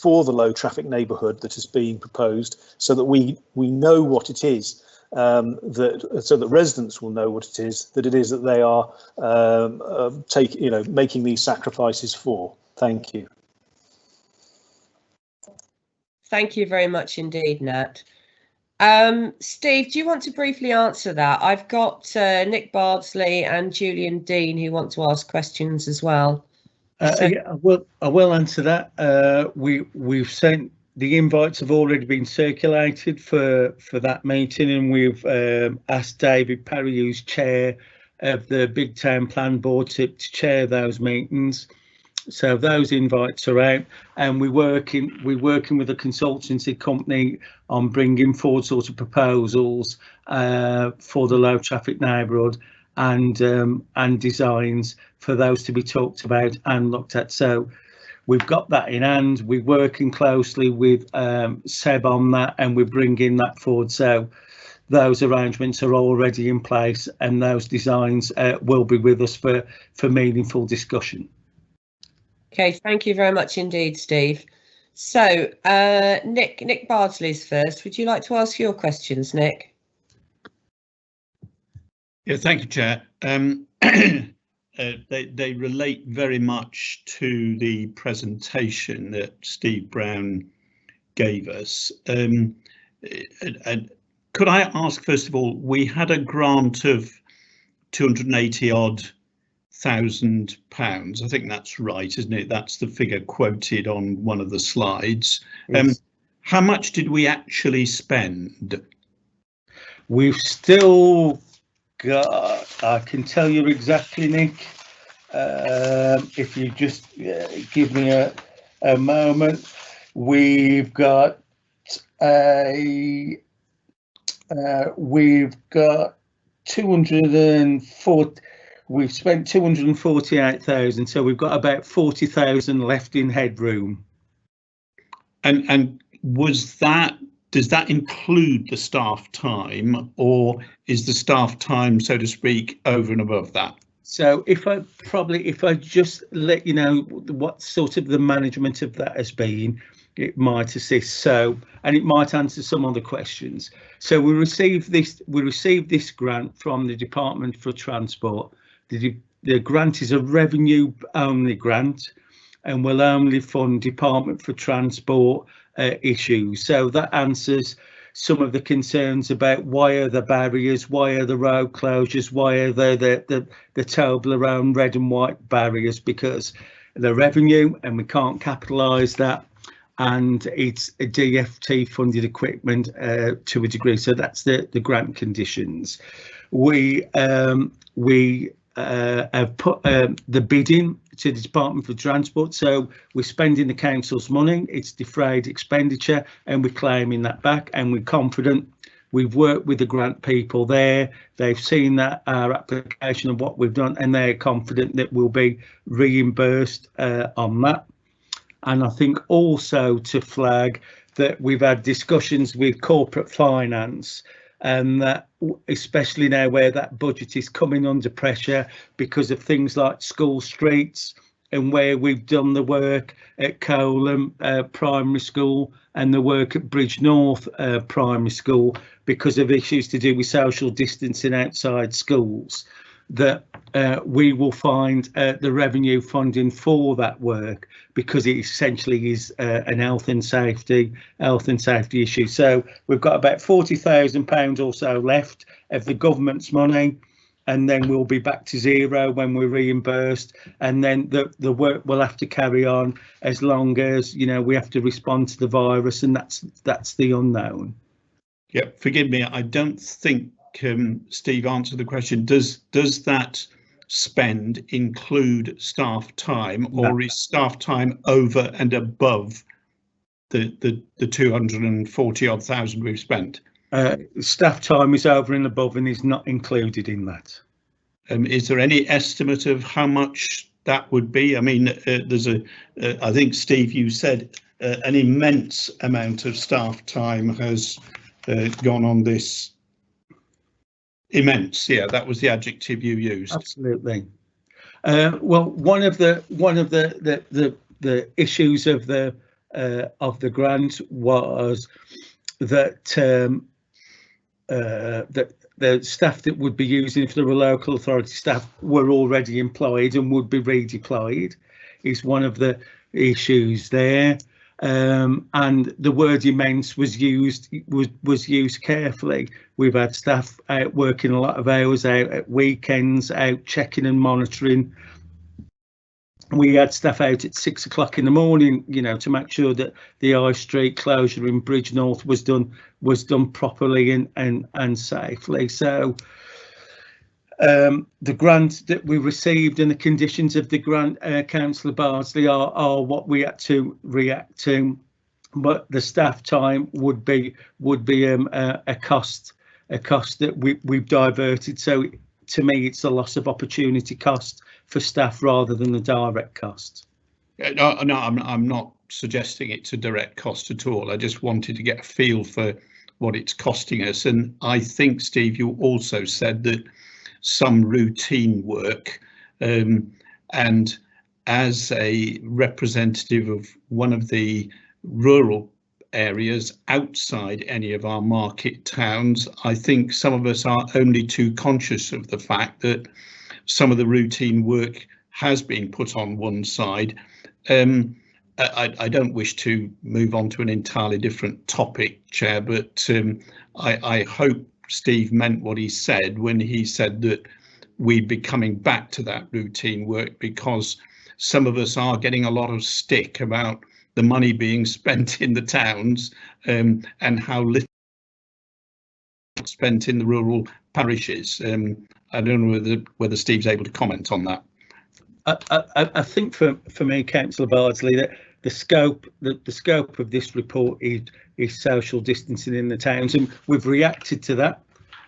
for the low traffic neighbourhood that is being proposed, so that we know what it is, so that residents will know what it is that they are making these sacrifices for. Thank you. Thank you very much indeed, Nat. Steve, do you want to briefly answer that? I've got Nick Bardsley and Julian Dean who want to ask questions as well. Yeah, I will answer that. We've sent, the invites have already been circulated for that meeting, and we've asked David Parry, who's chair of the Big Town Plan Board, to chair those meetings. So those invites are out, and we're working with a consultancy company on bringing forward sort of proposals for the low traffic neighbourhood, and designs for those to be talked about and looked at. So we've got that in hand. We're working closely with Seb on that, and we're bringing that forward. So those arrangements are already in place, and those designs will be with us for meaningful discussion. Okay, thank you very much indeed, Steve. So Nick Bardsley's first. Would you like to ask your questions, Nick? Yeah, thank you, Chair. They relate very much to the presentation that Steve Brown gave us. And could I ask, first of all, we had a grant of 280-odd thousand pounds. I think that's right, isn't it? That's the figure quoted on one of the slides. How much did we actually spend? We've still got, I can tell you exactly, Nick, if you just give me a moment. We've got 240. We've spent 248,000, so we've got about 40,000 left in headroom. And does that include the staff time, or is the staff time, so to speak, over and above that? So if I just let you know what sort of the management of that has been, it might assist. So, and it might answer some other questions. So we received this grant from the Department for Transport. The grant is a revenue only grant, and will only fund Department for Transport issues. So that answers some of the concerns about why are the barriers, why are the road closures, why are the Toblerone red and white barriers, because the revenue, and we can't capitalise that, and it's a DFT funded equipment to a degree. So that's the grant conditions. We have put the bidding to the Department for Transport, so we're spending the council's money, it's defrayed expenditure, and we're claiming that back, and we're confident. We've worked with the grant people there, they've seen that our application of what we've done, and they're confident that we'll be reimbursed on that. And I think also to flag that we've had discussions with corporate finance, and that especially now where that budget is coming under pressure because of things like school streets, and where we've done the work at Coleham Primary School and the work at Bridge North Primary School because of issues to do with social distancing outside schools, that we will find the revenue funding for that work, because it essentially is an health and safety issue. So we've got about £40,000 or so left of the government's money, and then we'll be back to zero when we're reimbursed, and then the work will have to carry on as long as, you know, we have to respond to the virus, and that's the unknown. Yeah, forgive me, I don't think Steve answered the question. Does that spend include staff time, or is staff time over and above the 240 odd thousand we've spent? Staff time is over and above and is not included in that. Is there any estimate of how much that would be? I mean, there's I think, Steve, you said an immense amount of staff time has gone on this Immense, yeah, that was the adjective you used. Absolutely. Well, one of the issues of the grant was that that the staff that would be using for the local authority staff were already employed and would be redeployed, is one of the issues there. And the word immense was used carefully. We've had staff out working a lot of hours, out at weekends, out checking and monitoring. We had staff out at 6 o'clock in the morning, you know, to make sure that the High Street closure in Bridge North was done properly and safely. So the grant that we received and the conditions of the grant, Councillor Bardsley, are what we had to react to, but the staff time would be a cost that we've diverted. So to me, it's a loss of opportunity cost for staff rather than the direct cost. No, I'm not suggesting it's a direct cost at all. I just wanted to get a feel for what it's costing us. And I think, Steve, you also said that some routine work, and as a representative of one of the rural areas outside any of our market towns, I think some of us are only too conscious of the fact that some of the routine work has been put on one side. I don't wish to move on to an entirely different topic, Chair, but I hope Steve meant what he said when he said that we'd be coming back to that routine work, because some of us are getting a lot of stick about the money being spent in the towns and how little spent in the rural parishes. I don't know whether Steve's able to comment on that. I think for me, Councillor Bardsley, that the scope of this report is social distancing in the towns, and we've reacted to that.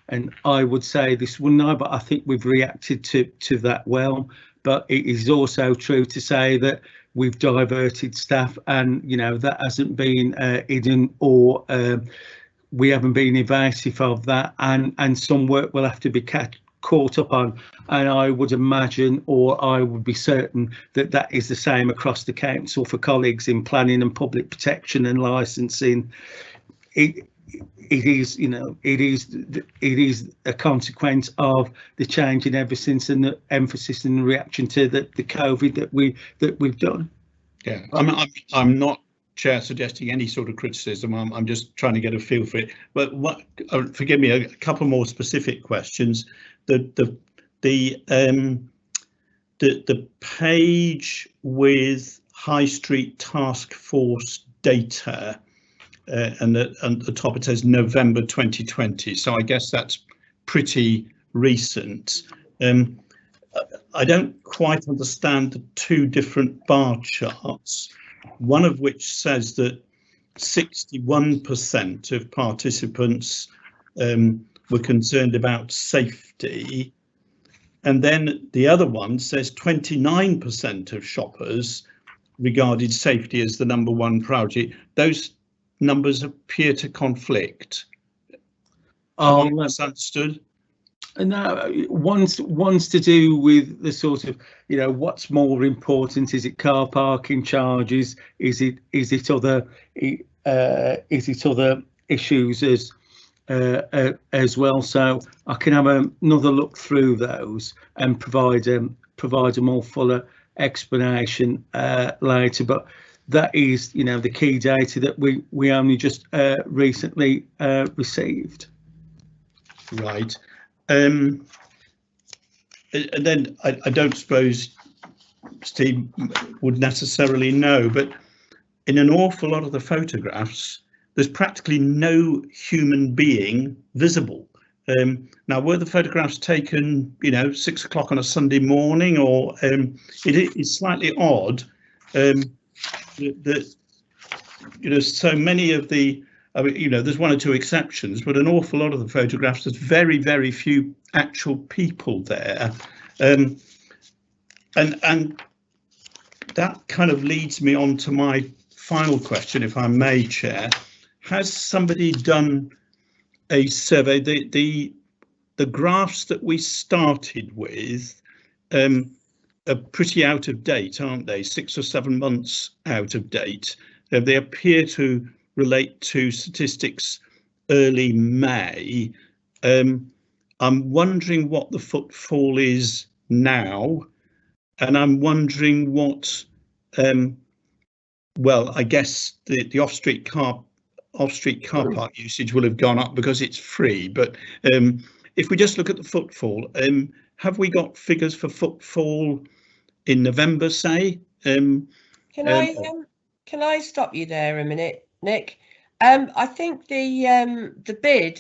And I would say this one now, but I think we've reacted to that well. But it is also true to say that we've diverted staff, and you know that hasn't been hidden, or we haven't been evasive of that, and some work will have to be caught up on. And I would imagine, or I would be certain, that that is the same across the council for colleagues in planning and public protection and licensing. It is, you know, it is a consequence of the change in everything and the emphasis and the reaction to the COVID that we've done. Yeah, I'm not, Chair, suggesting any sort of criticism. I'm just trying to get a feel for it. But what? Forgive me, a couple more specific questions. The page with High Street Task Force data, and at the top it says November 2020. So I guess that's pretty recent. I don't quite understand the two different bar charts, one of which says that 61% of participants were concerned about safety, and then the other one says 29% of shoppers regarded safety as the #1 priority. Those numbers appear to conflict. Oh, misunderstood. No, one's to do with the sort of, you know, what's more important? Is it car parking charges? Is it other issues as well? So I can have another look through those and provide a more fuller explanation later. But that is, you know, the key data that we only just recently received. Right. And then I don't suppose Steve would necessarily know, but in an awful lot of the photographs, there's practically no human being visible. Now, were the photographs taken, you know, 6 o'clock on a Sunday morning, or it is slightly odd that you know, so many of the, I mean, you know, there's one or two exceptions, but an awful lot of the photographs, there's very, very few actual people there. And that kind of leads me on to my final question, if I may, Chair. Has somebody done a survey? the graphs that we started with are pretty out of date, aren't they? 6 or 7 months out of date. They appear to relate to statistics early May. I'm wondering what the footfall is now, and I'm wondering what, well, I guess the off-street car park usage will have gone up because it's free. But if we just look at the footfall, have we got figures for footfall in November, say? Can I stop you there a minute, Nick? I think the bid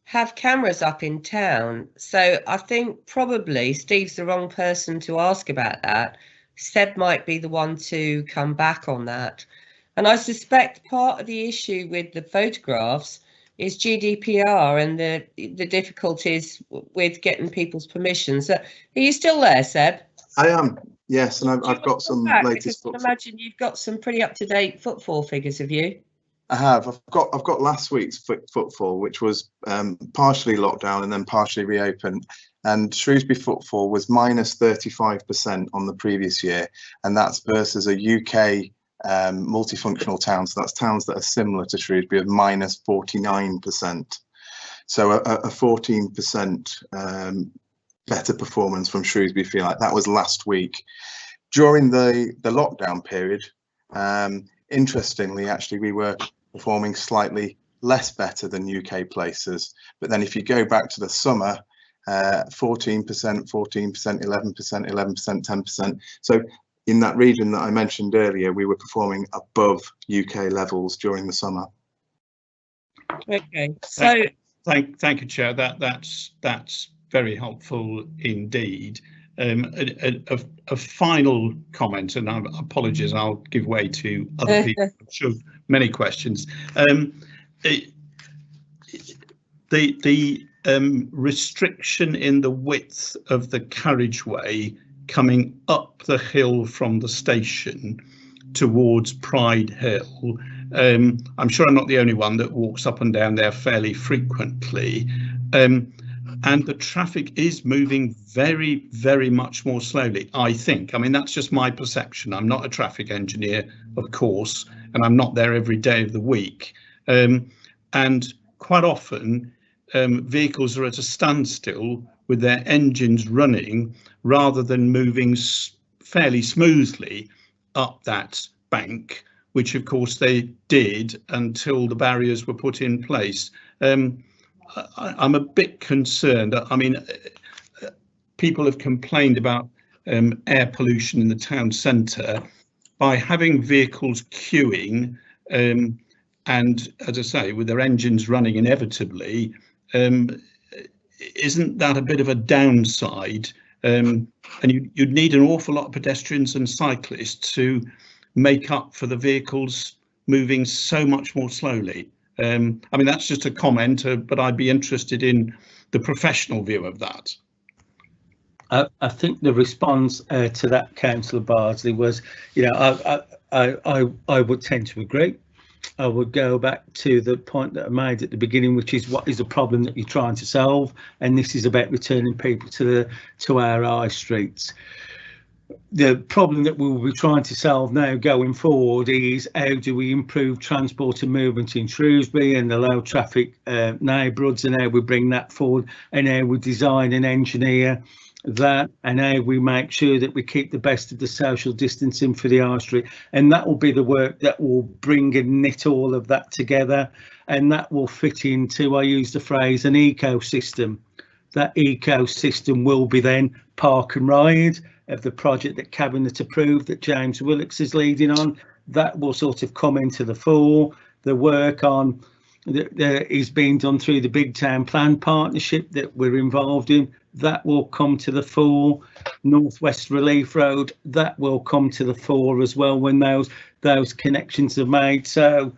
have cameras up in town, so I think probably Steve's the wrong person to ask about that. Seb might be the one to come back on that. And I suspect part of the issue with the photographs is GDPR and the difficulties with getting people's permissions. So, are you still there, Seb? I am, yes, and I've got some latest footfall. I imagine you've got some pretty up-to-date footfall figures, have you? I have. I've got last week's footfall, which was partially locked down and then partially reopened. And Shrewsbury footfall was minus 35% on the previous year, and that's versus a UK multifunctional town. So that's towns that are similar to Shrewsbury of minus 49%. So a 14% better performance from Shrewsbury, feel like that was last week. During the lockdown period, interestingly, actually, we were performing slightly less better than UK places. But then if you go back to the summer, 14%, 14%, 11%, 11%, 10%. So in that region that I mentioned earlier, we were performing above UK levels during the summer. Okay, so thank you, Chair. That's very helpful indeed. A final comment, and apologies, I'll give way to other people. I'm sure many questions. The restriction in the width of the carriageway coming up the hill from the station towards Pride Hill. I'm sure I'm not the only one that walks up and down there fairly frequently. And the traffic is moving very, very much more slowly, I think. I mean, that's just my perception. I'm not a traffic engineer, of course, and I'm not there every day of the week. And quite often, vehicles are at a standstill with their engines running rather than moving fairly smoothly up that bank, which, of course, they did until the barriers were put in place. I'm a bit concerned. I mean, people have complained about air pollution in the town centre. By having vehicles queuing and, as I say, with their engines running inevitably, isn't that a bit of a downside? And you'd need an awful lot of pedestrians and cyclists to make up for the vehicles moving so much more slowly. I mean, that's just a comment, but I'd be interested in the professional view of that. I think the response to that, Councillor Bardsley, was, you know, I would tend to agree. I would go back to the point that I made at the beginning, which is what is the problem that you're trying to solve, and this is about returning people to our high streets. The problem that we will be trying to solve now going forward is how do we improve transport and movement in Shrewsbury and the low traffic neighbourhoods, and how we bring that forward, and how we design and engineer that, and how we make sure that we keep the best of the social distancing for the high street. And that will be the work that will bring and knit all of that together, and that will fit into, I use the phrase, an ecosystem. That ecosystem will be then park and ride of the project that Cabinet approved that James Willicks is leading on. That will sort of come into the fore. The work on that is being done through the Big Town Plan partnership that we're involved in, that will come to the fore. Northwest Relief Road, that will come to the fore as well when those connections are made. So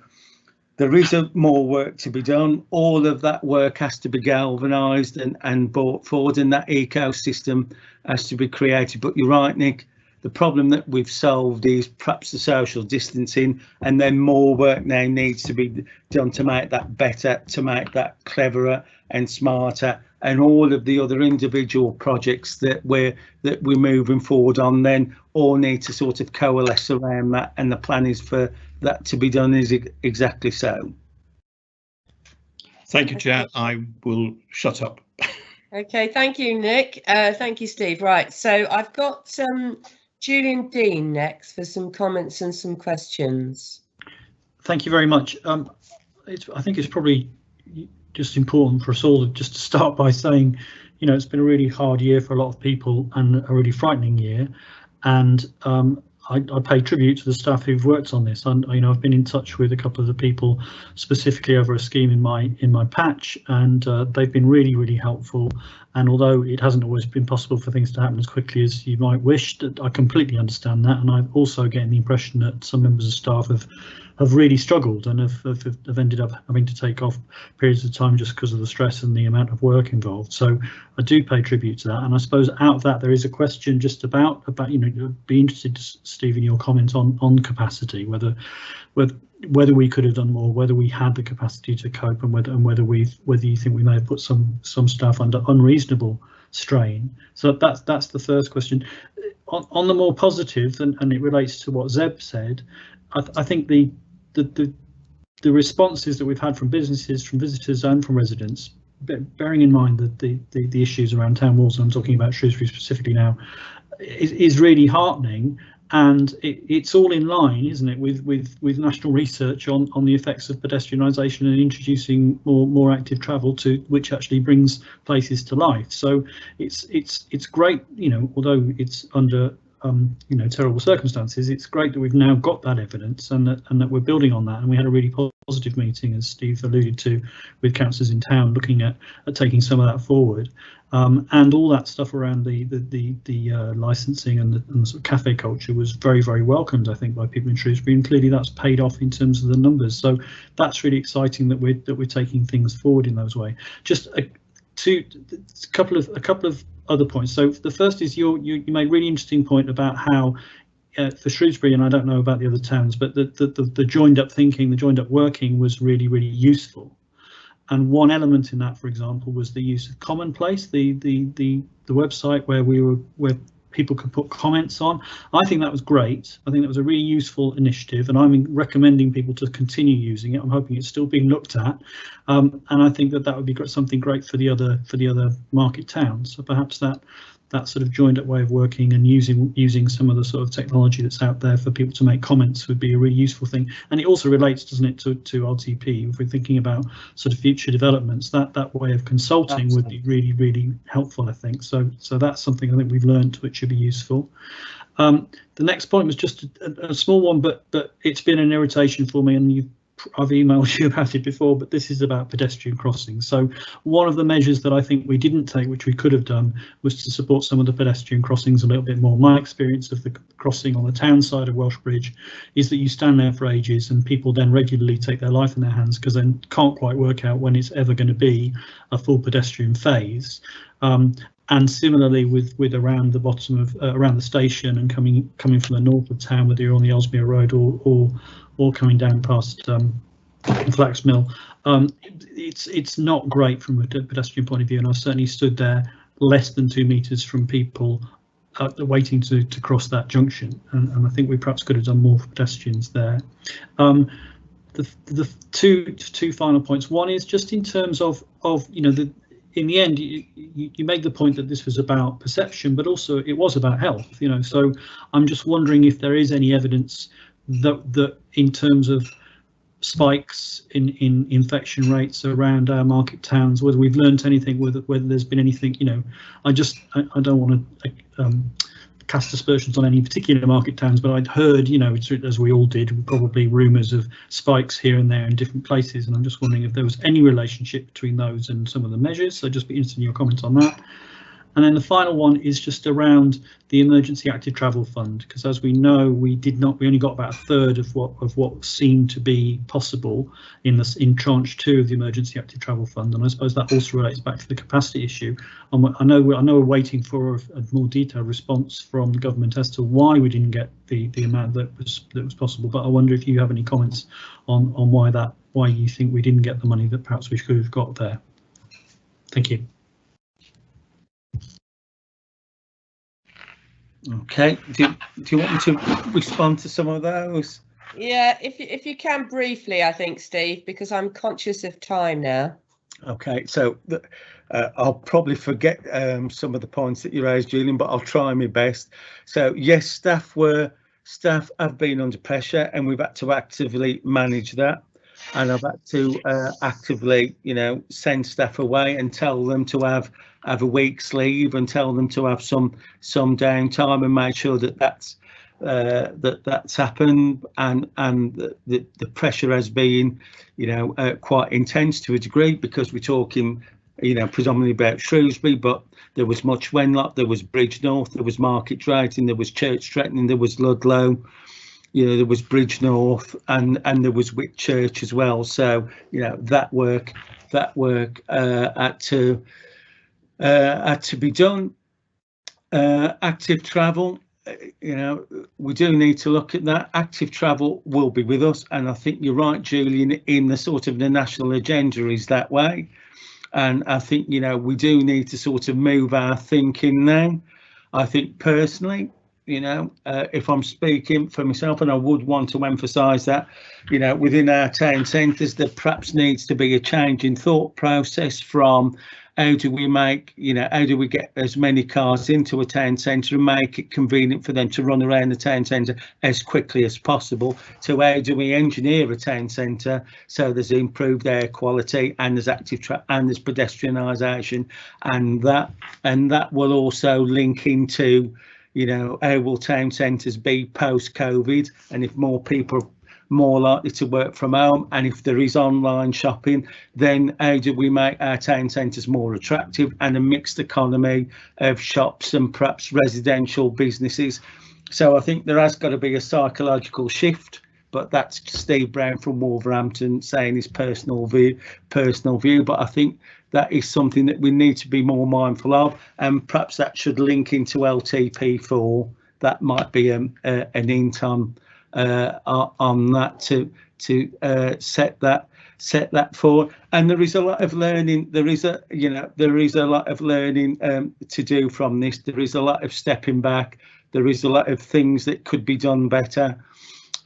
there is more work to be done. All of that work has to be galvanised and brought forward, and that ecosystem has to be created. But you're right, Nick, the problem that we've solved is perhaps the social distancing, and then more work now needs to be done to make that better, to make that cleverer and smarter, and all of the other individual projects that we're moving forward on then all need to sort of coalesce around that, and the plan is for that to be done is exactly so. Thank you, Chair. I will shut up. Okay, thank you, Nick. Thank you, Steve. Right, so I've got Julian Dean next for some comments and some questions. Thank you very much. I think it's probably just important for us all just to start by saying, you know, it's been a really hard year for a lot of people and a really frightening year. And I pay tribute to the staff who've worked on this. And you know, I've been in touch with a couple of the people specifically over a scheme in my patch, and they've been really, really helpful. And although it hasn't always been possible for things to happen as quickly as you might wish, I completely understand that. And I've also getting the impression that some members of staff have really struggled and have ended up having to take off periods of time just because of the stress and the amount of work involved. So I do pay tribute to that. And I suppose out of that there is a question just about you know, be interested, Steve, in your comment on capacity, whether we could have done more, whether we had the capacity to cope, and whether you think we may have put some staff under unreasonable strain. So that's the first question. On the more positive, and it relates to what Zeb said, I think the responses that we've had from businesses, from visitors and from residents, bearing in mind that the issues around town walls, and I'm talking about Shrewsbury specifically now, is really heartening. And it's all in line, isn't it, with national research on the effects of pedestrianisation and introducing more active travel, to which actually brings places to life. So it's great, you know, although it's under you know, terrible circumstances, it's great that we've now got that evidence and that we're building on that. And we had a really positive meeting, as Steve alluded to, with councillors in town, looking at taking some of that forward. And all that stuff around the licensing and the sort of cafe culture was very, very welcomed, I think, by people in Shrewsbury, and clearly that's paid off in terms of the numbers. So that's really exciting that we're taking things forward in those ways. Just a couple of other points. So the first is you made a really interesting point about how for Shrewsbury, and I don't know about the other towns, but the joined up thinking, the joined up working was really, really useful. And one element in that, for example, was the use of Commonplace, the website where people could put comments on. I think that was great. I think that was a really useful initiative, and I'm recommending people to continue using it. I'm hoping it's still being looked at, and I think that would be something great for the other market towns. So perhaps that sort of joined up way of working and using some of the sort of technology that's out there for people to make comments would be a really useful thing. And it also relates, doesn't it, to RTP? If we're thinking about sort of future developments, that way of consulting would be really, really helpful, I think. So that's something I think we've learned which should be useful. The next point was just a small one, but it's been an irritation for me, and I've emailed you about it before, but this is about pedestrian crossings. So one of the measures that I think we didn't take, which we could have done, was to support some of the pedestrian crossings a little bit more. My experience of the crossing on the town side of Welsh Bridge is that you stand there for ages and people then regularly take their life in their hands because they can't quite work out when it's ever going to be a full pedestrian phase. And similarly with around the bottom of around the station and coming from the north of town, whether you're on the Ellesmere Road or coming down past Flax Mill, it's not great from a pedestrian point of view. And I've certainly stood there less than 2 meters from people waiting to cross that junction, and I think we perhaps could have done more for pedestrians there. The two final points. One is just in terms of you know, in the end, you made the point that this was about perception, but also it was about health. You know, so I'm just wondering if there is any evidence that in terms of spikes in infection rates around our market towns, whether we've learned anything, whether there's been anything. You know, I don't want to cast aspersions on any particular market towns, but I'd heard, you know, as we all did, probably rumours of spikes here and there in different places, and I'm just wondering if there was any relationship between those and some of the measures. So just be interested in your comments on that. And then the final one is just around the emergency active travel fund, because as we know, we only got about a third of what seemed to be possible in tranche 2 of the emergency active travel fund. And I suppose that also relates back to the capacity issue. And I know we're waiting for a more detailed response from the government as to why we didn't get the amount that was possible. But I wonder if you have any comments on why you think we didn't get the money that perhaps we could have got there. Thank you. Okay, do you want me to respond to some of those? Yeah, if you can briefly, I think, Steve, because I'm conscious of time now. Okay, so I'll probably forget some of the points that you raised, Julian, but I'll try my best. So yes, staff have been under pressure, and we've had to actively manage that. And I've had to actively, send staff away and tell them to have a week's leave and tell them to have some downtime and make sure that that's happened. And the pressure has been, quite intense to a degree, because we're talking, predominantly about Shrewsbury, but there was much Wenlock, there was Bridge North, there was Market Drayton, there was Church Stretton, there was Ludlow. There was Bridge North and there was Whitchurch as well. So, that work had to be done. Active travel, we do need to look at that. Active travel will be with us, and I think you're right, Julian, in the sort of the national agenda is that way. And I think, we do need to sort of move our thinking now. I think personally, if I'm speaking for myself, and I would want to emphasise that, within our town centres, there perhaps needs to be a change in thought process from how do we get as many cars into a town centre and make it convenient for them to run around the town centre as quickly as possible, to how do we engineer a town centre so there's improved air quality and there's and there's pedestrianisation, and that will also link into how will town centres be post-COVID, and if more people are more likely to work from home, and if there is online shopping, then how do we make our town centres more attractive and a mixed economy of shops and perhaps residential businesses. So I think there has got to be a psychological shift, but that's Steve Brown from Wolverhampton saying his personal view. But I think that is something that we need to be more mindful of, and perhaps that should link into LTP4. That might be an hint on that to set that forward. And there is a lot of learning. There is a lot of learning to do from this. There is a lot of stepping back. There is a lot of things that could be done better.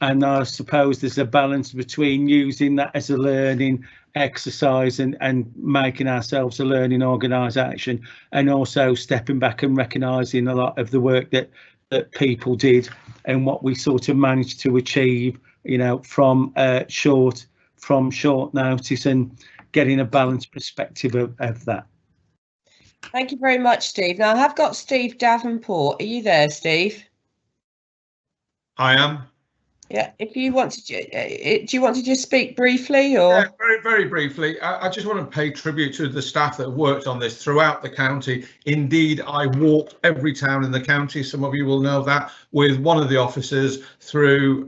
And I suppose there's a balance between using that as a learning exercise and making ourselves a learning organisation, and also stepping back and recognising a lot of the work that people did and what we sort of managed to achieve, from short notice, and getting a balanced perspective of that. Thank you very much, Steve. Now I have got Steve Davenport. Are you there, Steve? I am. Yeah, if you want to, do you want to just speak briefly, or? Yeah, very, very briefly. I just want to pay tribute to the staff that have worked on this throughout the county. Indeed, I walked every town in the county, some of you will know that, with one of the officers through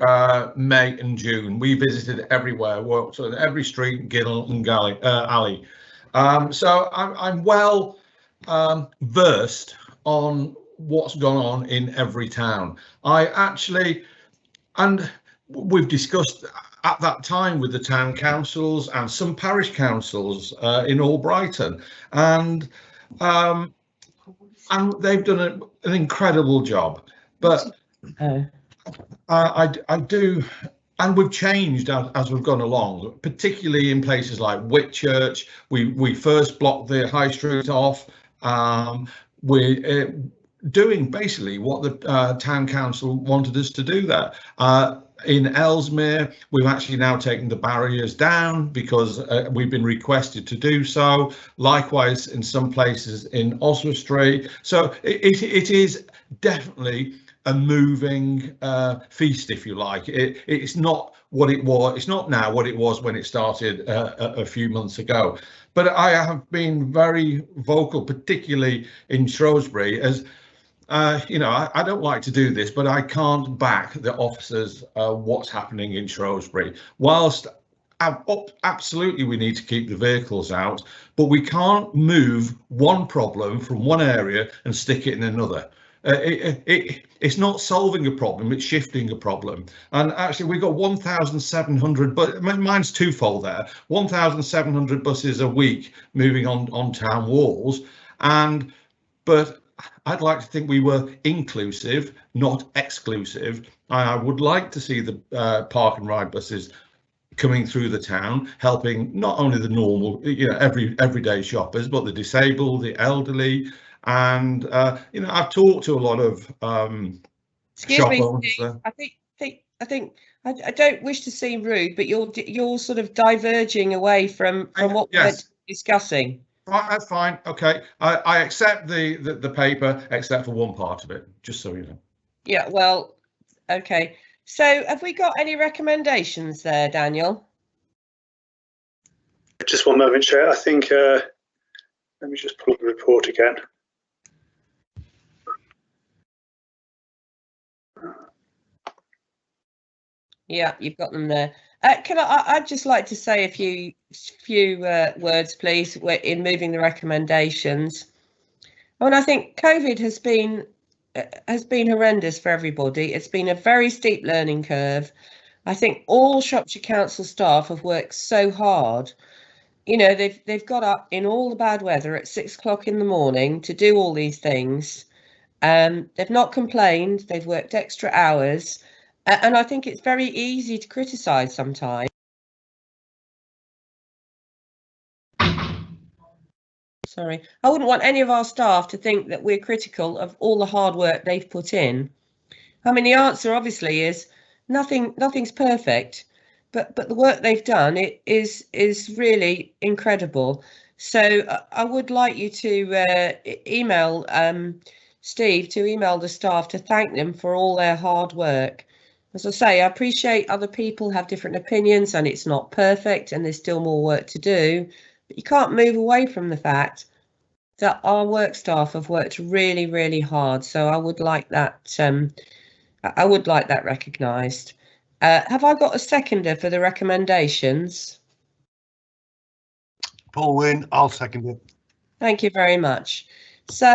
May and June. We visited everywhere, worked on every street, gill and alley. So I'm well versed on what's gone on in every town. And we've discussed at that time with the town councils and some parish councils in Albrighton, and they've done an incredible job. But I do, and we've changed as we've gone along, particularly in places like Whitchurch. We first blocked the high street off. We're doing basically what the town council wanted us to do there. In Ellesmere, we've actually now taken the barriers down because we've been requested to do so. Likewise, in some places in Oswestry. So it is definitely a moving feast, if you like. It's not what it was. It's not now what it was when it started a few months ago. But I have been very vocal, particularly in Shrewsbury, as you know, I don't like to do this, but I can't back the officers what's happening in Shrewsbury. Whilst absolutely we need to keep the vehicles out, but we can't move one problem from one area and stick it in another. It's not solving a problem, it's shifting a problem. And actually we've got 1,700, but mine's twofold there, 1,700 buses a week moving on town walls. But I'd like to think we were inclusive, not exclusive. I would like to see the park and ride buses coming through the town, helping not only the normal, you know, everyday shoppers, but the disabled, the elderly, and you know, I've talked to a lot of shop owners. I don't wish to seem rude, but you're sort of diverging away from what we're discussing. Right, that's fine. Okay, I accept the paper, except for one part of it, just so you know. Yeah, well, okay. So have we got any recommendations there, Daniel? Just one moment, Chair. I think, let me just pull up the report again. Yeah, you've got them there. I'd just like to say a few words, please, in moving the recommendations. I mean, I think COVID has been horrendous for everybody. It's been a very steep learning curve. I think all Shropshire Council staff have worked so hard. You know, they've got up in all the bad weather at 6 o'clock in the morning to do all these things. They've not complained. They've worked extra hours. And I think it's very easy to criticise sometimes. Sorry, I wouldn't want any of our staff to think that we're critical of all the hard work they've put in. I mean, the answer obviously is nothing's perfect, but the work they've done is really incredible. So I would like you to email Steve, to email the staff to thank them for all their hard work. As I say, I appreciate other people have different opinions and it's not perfect and there's still more work to do, but you can't move away from the fact that our work staff have worked really, really hard. So I would like that. I would like that recognised. Have I got a seconder for the recommendations? Paul Wynne, I'll second it. Thank you very much. So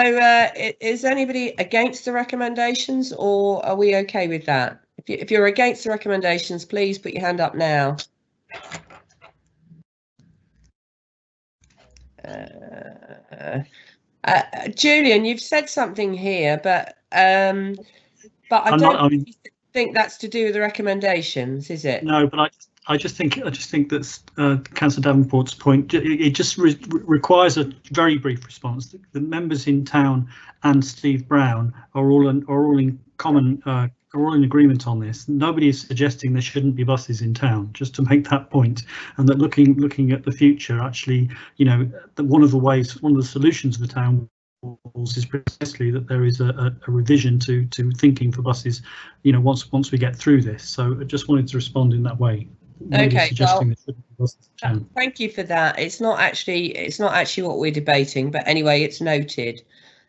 is anybody against the recommendations, or are we okay with that? If you're against the recommendations, please put your hand up now. Julian, you've said something here, but I don't think that's to do with the recommendations, is it? No, but I just think that Councillor Davenport's point, it just requires a very brief response. The members in town and Steve Brown are all in common. Are all in agreement on this. Nobody is suggesting there shouldn't be buses in town, just to make that point, and that looking at the future, actually, you know, that one of the solutions of the town walls is precisely that there is a revision to thinking for buses, you know, once we get through this. So I just wanted to respond in that way. Okay, well, there shouldn't be buses in town. Thank you for that. It's not actually what we're debating, but anyway, it's noted.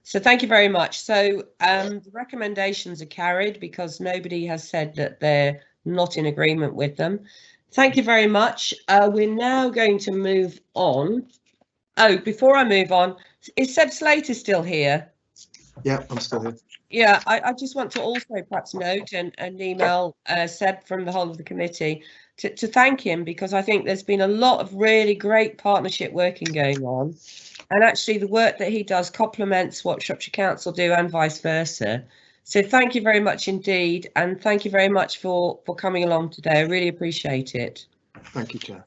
So thank you very much. So the recommendations are carried because nobody has said that they're not in agreement with them. Thank you very much. We're now going to move on. Oh, before I move on, is Seb Slater still here? Yeah, I'm still here. Yeah, I just want to also perhaps note and email Seb from the whole of the committee to thank him, because I think there's been a lot of really great partnership working going on. And actually the work that he does complements what Shropshire Council do and vice versa. So thank you very much indeed. And thank you very much for coming along today. I really appreciate it. Thank you, Chair.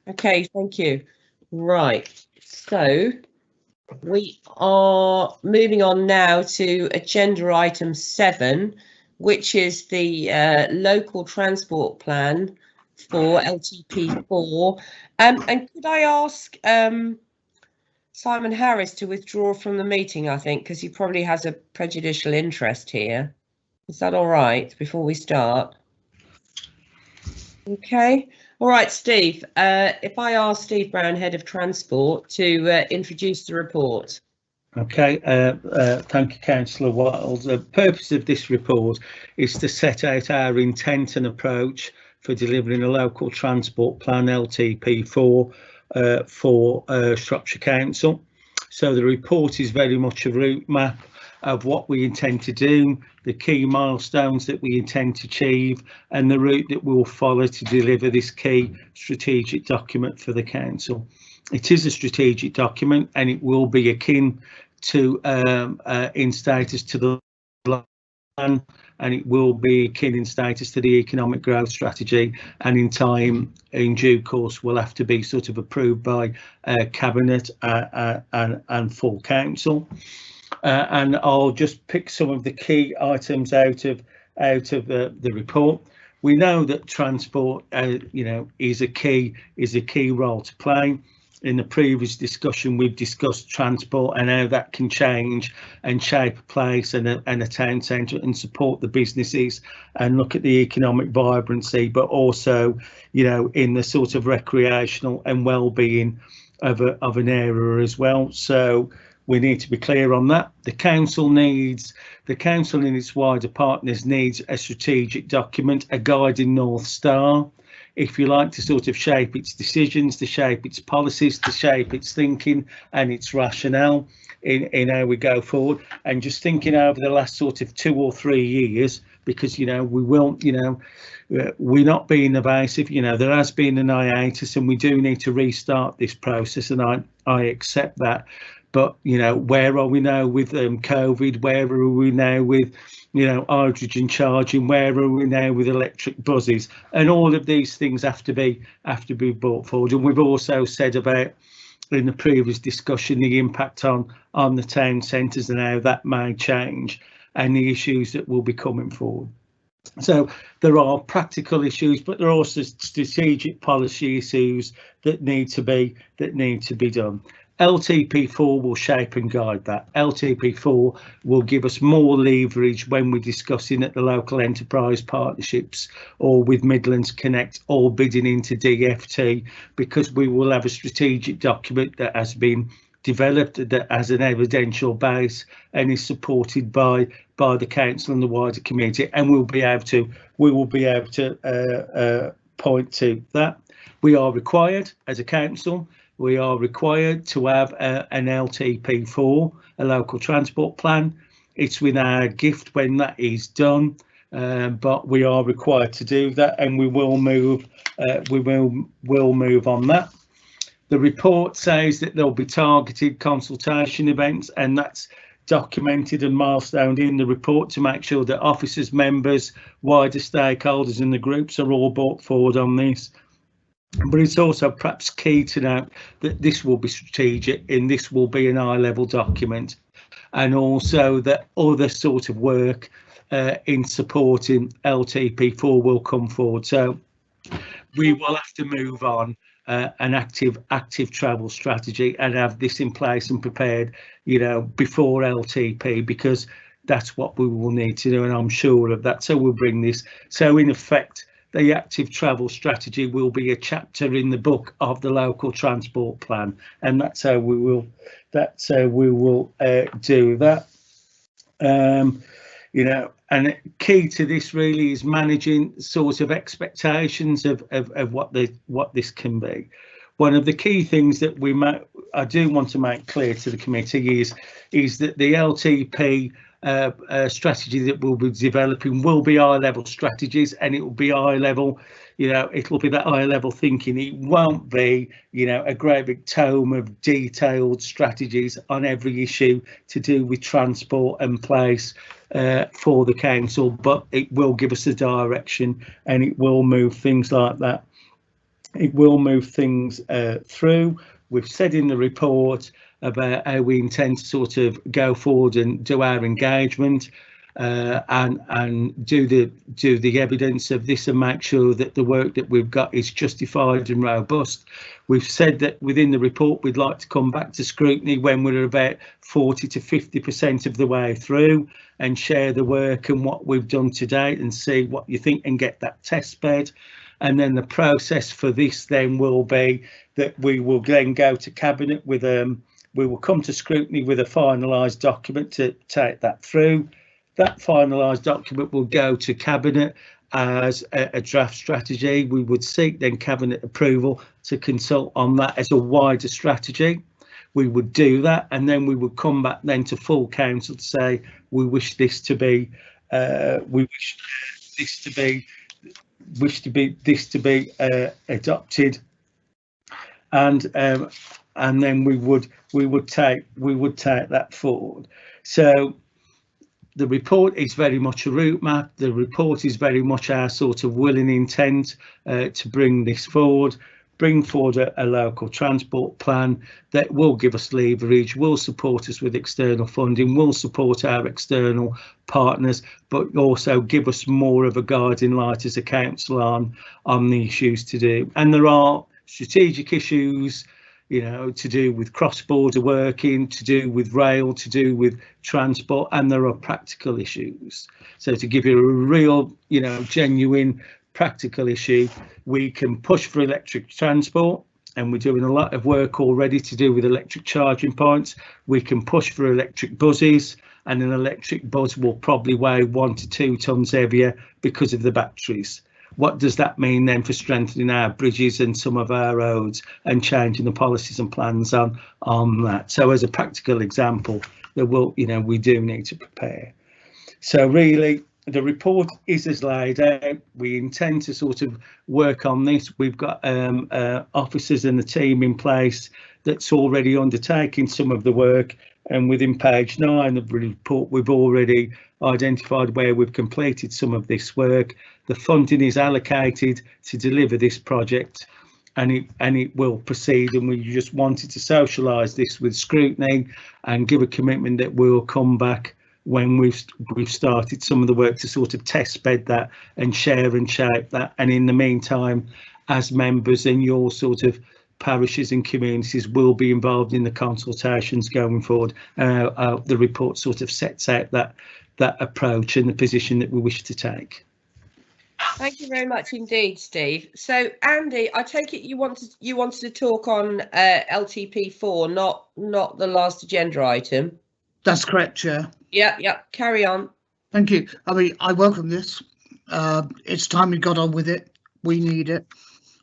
Okay, thank you. Right, so we are moving on now to agenda item 7, which is the local transport plan for LTP4. And could I ask Simon Harris to withdraw from the meeting, I think, because he probably has a prejudicial interest here. Is that all right before we start? Okay. All right, Steve. If I ask Steve Brown, Head of Transport, to introduce the report. Okay, thank you, Councillor Wild. The purpose of this report is to set out our intent and approach for delivering a local transport plan LTP4 for Shropshire Council. So the report is very much a route map of what we intend to do, the key milestones that we intend to achieve, and the route that we'll follow to deliver this key strategic document for the council. It is a strategic document and it will be akin to in status to the plan, and it will be akin in status to the economic growth strategy, and in time, in due course, will have to be sort of approved by cabinet and full council. And I'll just pick some of the key items out of the report. We know that transport, you know, is a key role to play. In the previous discussion, we've discussed transport and how that can change and shape a place and a town centre and support the businesses and look at the economic vibrancy, but also, you know, in the sort of recreational and well-being of an area as well. So we need to be clear on that. The council and its wider partners needs a strategic document, a guiding North Star, if you like, to sort of shape its decisions, to shape its policies, to shape its thinking and its rationale in how we go forward. And just thinking over the last sort of 2 or 3 years, because, you know, we won't, you know, we're not being evasive, you know, there has been an hiatus and we do need to restart this process, and I accept that. But, you know, where are we now with COVID? Where are we now with, you know, hydrogen charging? Where are we now with electric buses? And all of these things have to be brought forward. And we've also said about, in the previous discussion, the impact on the town centres and how that may change and the issues that will be coming forward. So there are practical issues, but there are also strategic policy issues that need to be done. LTP4 will shape and guide that. LTP4 will give us more leverage when we're discussing at the local enterprise partnerships or with Midlands Connect or bidding into DFT, because we will have a strategic document that has been developed that has an evidential base and is supported by the council and the wider community, and we will be able to point to that. We are required as a council. We are required to have an LTP4, a local transport plan. It's with our gift when that is done, but we are required to do that, and we will move. We'll move on that. The report says that there'll be targeted consultation events, and that's documented and milestoned in the report to make sure that officers, members, wider stakeholders and the groups are all brought forward on this. But it's also perhaps key to note that this will be strategic and this will be an high-level document, and also that other sort of work in supporting LTP4 will come forward. So we will have to move on an active travel strategy and have this in place and prepared, you know, before LTP, because that's what we will need to do, and I'm sure of that. So we'll bring this. So in effect, the active travel strategy will be a chapter in the book of the local transport plan, and that's how we will do that. You know, and key to this really is managing sort of expectations of what this can be. One of the key things that I do want to make clear to the committee is that the LTP strategy that we'll be developing will be high-level strategies, and it will be high-level, you know, it'll be that high-level thinking. It won't be, you know, a great big tome of detailed strategies on every issue to do with transport and place for the council, but it will give us a direction, and it will move things like that. It will move things through. We've said in the report about how we intend to sort of go forward and do our engagement. and do the evidence of this and make sure that the work that we've got is justified and robust. We've said that within the report we'd like to come back to scrutiny when we're about 40 to 50% of the way through and share the work and what we've done to date and see what you think and get that test bed. And then the process for this then will be that we will then go to Cabinet with we will come to scrutiny with a finalised document to take that through. That finalised document will go to Cabinet as a draft strategy. We would seek then Cabinet approval to consult on that as a wider strategy. We would do that, and then we would come back then to full council to say we wish this to be adopted, and then we would take that forward. So the report is very much a route map. The report is very much our sort of will and intent to bring this forward, bring forward a local transport plan that will give us leverage, will support us with external funding, will support our external partners, but also give us more of a guiding light as a council on the issues to do. And there are strategic issues, you know, to do with cross-border working, to do with rail, to do with transport, and there are practical issues. So to give you a real, you know, genuine practical issue, we can push for electric transport, and we're doing a lot of work already to do with electric charging points. We can push for electric buses, and an electric bus will probably weigh 1 to 2 tons heavier because of the batteries. What does that mean then for strengthening our bridges and some of our roads and changing the policies and plans on that? So as a practical example, there will, you know, we do need to prepare. So really, the report is as laid out. We intend to sort of work on this. We've got officers and the team in place that's already undertaking some of the work, and within page 9 of the report we've already identified where we've completed some of this work. The funding is allocated to deliver this project, and it will proceed, and we just wanted to socialise this with scrutiny and give a commitment that we'll come back when we've started some of the work to sort of test bed that and share and shape that. And in the meantime, as members in your sort of parishes and communities will be involved in the consultations going forward, the report sort of sets out that approach and the position that we wish to take. Thank you very much indeed, Steve. So Andy, I take it you wanted to talk on LTP4, not the last agenda item. That's correct, Chair. Yeah, carry on. Thank you. I mean, I welcome this. It's time we got on with it. We need it.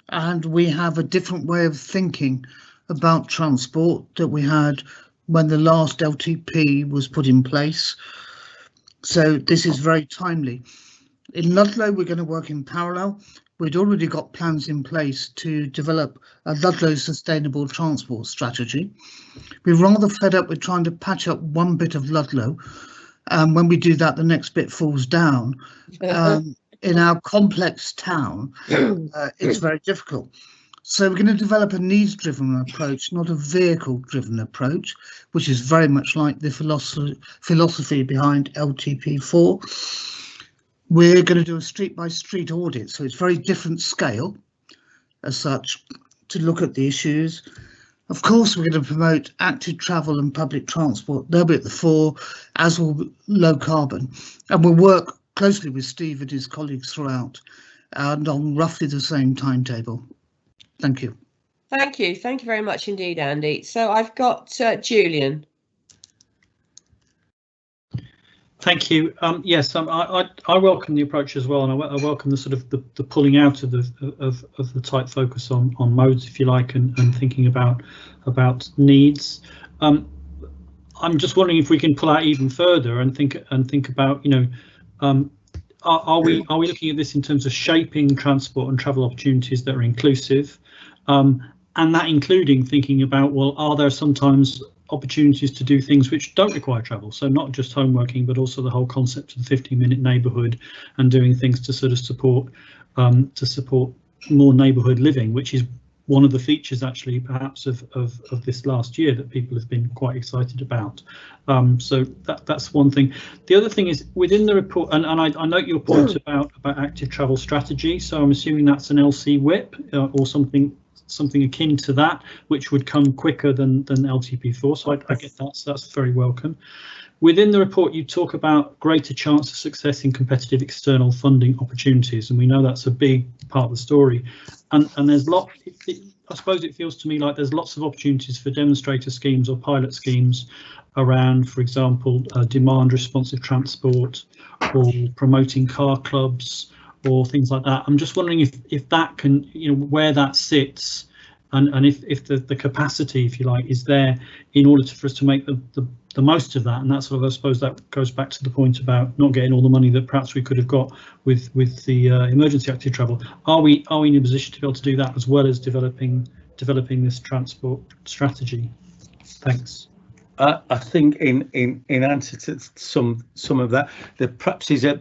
And we have a different way of thinking about transport that we had when the last LTP was put in place. So this is very timely. In Ludlow, we're going to work in parallel. We'd already got plans in place to develop a Ludlow sustainable transport strategy. We're rather fed up with trying to patch up one bit of Ludlow. When we do that, the next bit falls down. In our complex town, it's very difficult. So we're going to develop a needs-driven approach, not a vehicle-driven approach, which is very much like the philosophy behind LTP4. We're going to do a street-by-street audit, so it's very different scale as such to look at the issues. Of course, we're going to promote active travel and public transport. They'll be at the fore, as will low carbon. And we'll work closely with Steve and his colleagues throughout and on roughly the same timetable. Thank you. Thank you very much indeed, Andy. So I've got Julian. Thank you. Yes, I welcome the approach as well, and I welcome the sort of the pulling out of the tight focus on modes, if you like, and thinking about needs. I'm just wondering if we can pull out even further and think about, you know, are we looking at this in terms of shaping transport and travel opportunities that are inclusive, and that including thinking about, well, are there sometimes opportunities to do things which don't require travel, so not just home working but also the whole concept of the 15-minute neighbourhood and doing things to sort of support more neighbourhood living, which is one of the features actually perhaps of this last year that people have been quite excited about. So that's one thing. The other thing is within the report, and I note your point about active travel strategy. So I'm assuming that's an LC whip or something akin to that, which would come quicker than LTP4. So I get that. So that's very welcome. Within the report, you talk about greater chance of success in competitive external funding opportunities, and we know that's a big part of the story. And there's I suppose it feels to me like there's lots of opportunities for demonstrator schemes or pilot schemes around, for example, demand responsive transport or promoting car clubs or things like that. I'm just wondering if that can, where that sits, and if the capacity, if you like, is there in order for us to make the most of that. And that's sort of, I suppose that goes back to the point about not getting all the money that perhaps we could have got with the emergency active travel. Are we in a position to be able to do that as well as developing this transport strategy? Thanks. I think in answer to some of that, there perhaps is a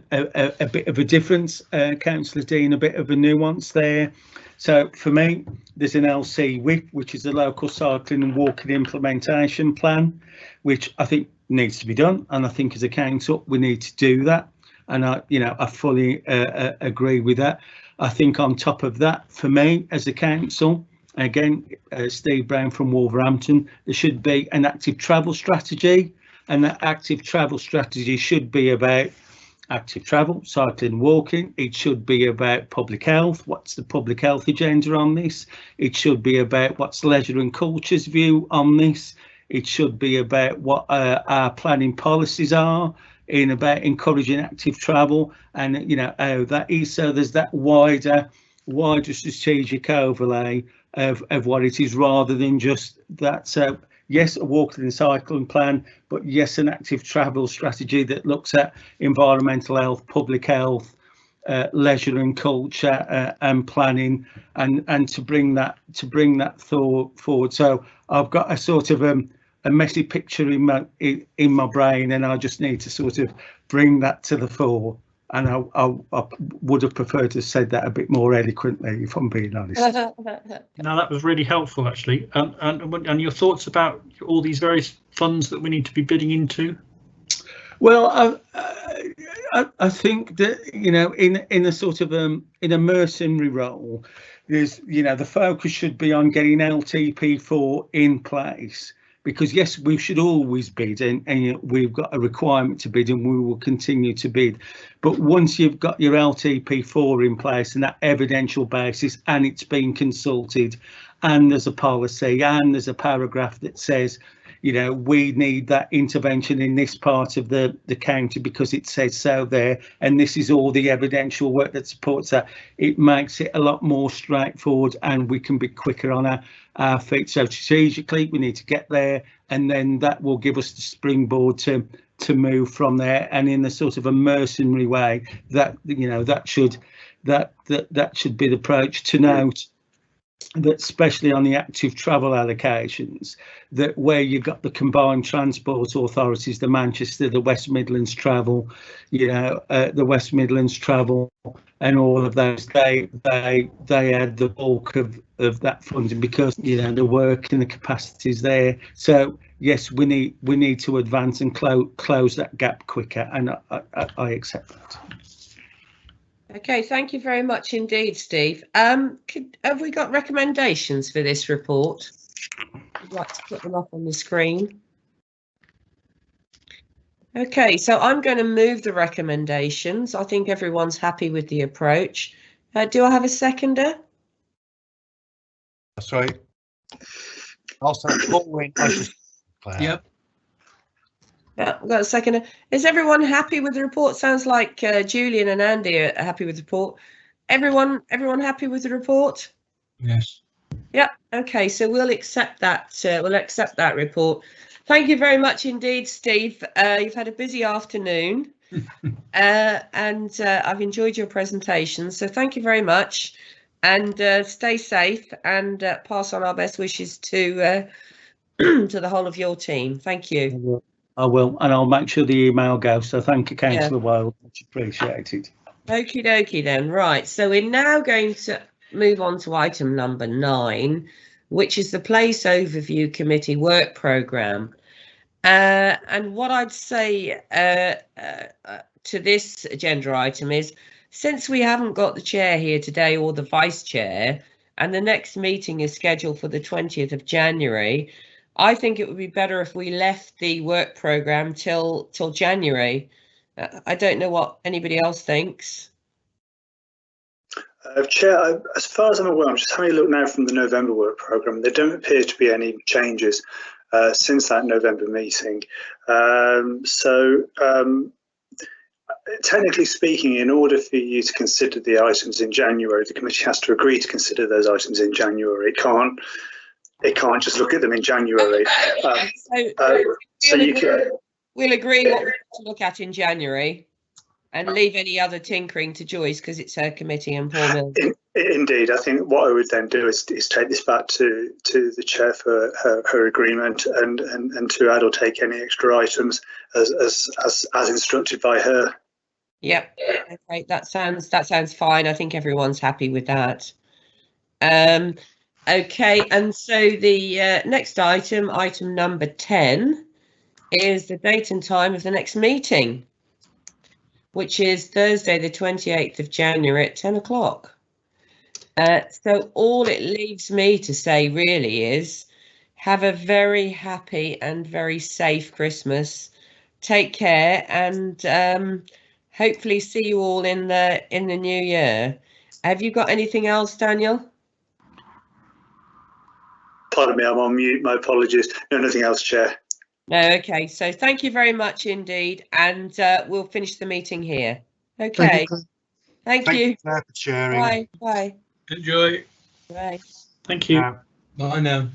bit of a difference, Councillor Dean, a bit of a nuance there. So for me, there's an LC WIP, which is the local cycling and walking implementation plan, which I think needs to be done, and I think as a council we need to do that, and I fully agree with that. I think on top of that, for me as a council, again, Steve Brown from Wolverhampton, there should be an active travel strategy, and that active travel strategy should be about active travel, cycling, walking. It should be about public health. What's the public health agenda on this? It should be about what's leisure and culture's view on this. It should be about what our planning policies are in about encouraging active travel, and how that is. So there's that wider strategic overlay of what it is, rather than just that. So yes, a walking and cycling plan, but yes, an active travel strategy that looks at environmental health, public health, leisure and culture, and planning, and to bring that thought forward. So I've got a sort of a messy picture in my brain, and I just need to sort of bring that to the fore. And I would have preferred to have said that a bit more eloquently, if I'm being honest. No, that was really helpful, actually. And your thoughts about all these various funds that we need to be bidding into? Well, I think that in a sort of in a mercenary role, there's the focus should be on getting LTP4 in place. Because yes, we should always bid, and we've got a requirement to bid, and we will continue to bid. But once you've got your LTP4 in place and that evidential basis, and it's been consulted, and there's a policy, and there's a paragraph that says, we need that intervention in this part of the county because it says so there, and this is all the evidential work that supports that. It makes it a lot more straightforward, and we can be quicker on our feet. So strategically, we need to get there, and then that will give us the springboard to move from there. And in the sort of a mercenary way, that that should be the approach. To note that especially on the active travel allocations, that where you've got the combined transport authorities, the Manchester, the West Midlands Travel, the West Midlands Travel and all of those, they had the bulk of that funding because the work and the capacities there. So yes, we need to advance and close that gap quicker, and I accept that. Okay, thank you very much indeed, Steve. Have we got recommendations for this report? I'd like to put them up on the screen. Okay, so I'm going to move the recommendations. I think everyone's happy with the approach. Do I have a seconder? That's right. Also, Yep. Yeah, I've got a seconder. Is everyone happy with the report? Sounds like Julian and Andy are happy with the report. Everyone happy with the report? Yes. Yeah. Okay. So we'll accept that. We'll accept that report. Thank you very much indeed, Steve. You've had a busy afternoon, and I've enjoyed your presentation. So thank you very much, and stay safe, and pass on our best wishes to the whole of your team. Thank you. I will, and I'll make sure the email goes. So thank you, Councillor Wilde. Much appreciated. Okie dokie then. Right. So we're now going to move on to item number 9, which is the Place Overview Committee work programme. And what I'd say to this agenda item is, since we haven't got the chair here today or the vice chair, and the next meeting is scheduled for the 20th of January, I think it would be better if we left the work programme till January. I don't know what anybody else thinks. Chair, as far as I'm aware, I'm just having a look now from the November work programme. There don't appear to be any changes since that November meeting. Technically speaking, in order for you to consider the items in January, the committee has to agree to consider those items in January. It can't just look at them in January. We'll agree what we want to look at in January and leave any other tinkering to Joyce, because it's her committee and Paul Mills. Indeed, I think what I would then do is take this back to the chair for her agreement, and to add or take any extra items as instructed by her. Yep. Okay, that sounds fine. I think everyone's happy with that. Okay, and so the next item number 10, is the date and time of the next meeting, which is Thursday, the 28th of January at 10 o'clock. So all it leaves me to say really is have a very happy and very safe Christmas. Take care, and hopefully see you all in the new year. Have you got anything else, Daniel? Pardon me, I'm on mute. My apologies. No, nothing else, Chair. No, okay. So thank you very much indeed, and we'll finish the meeting here. Okay. Thank you. For sharing. Bye. Bye. Enjoy. Bye. Thank you. Bye now.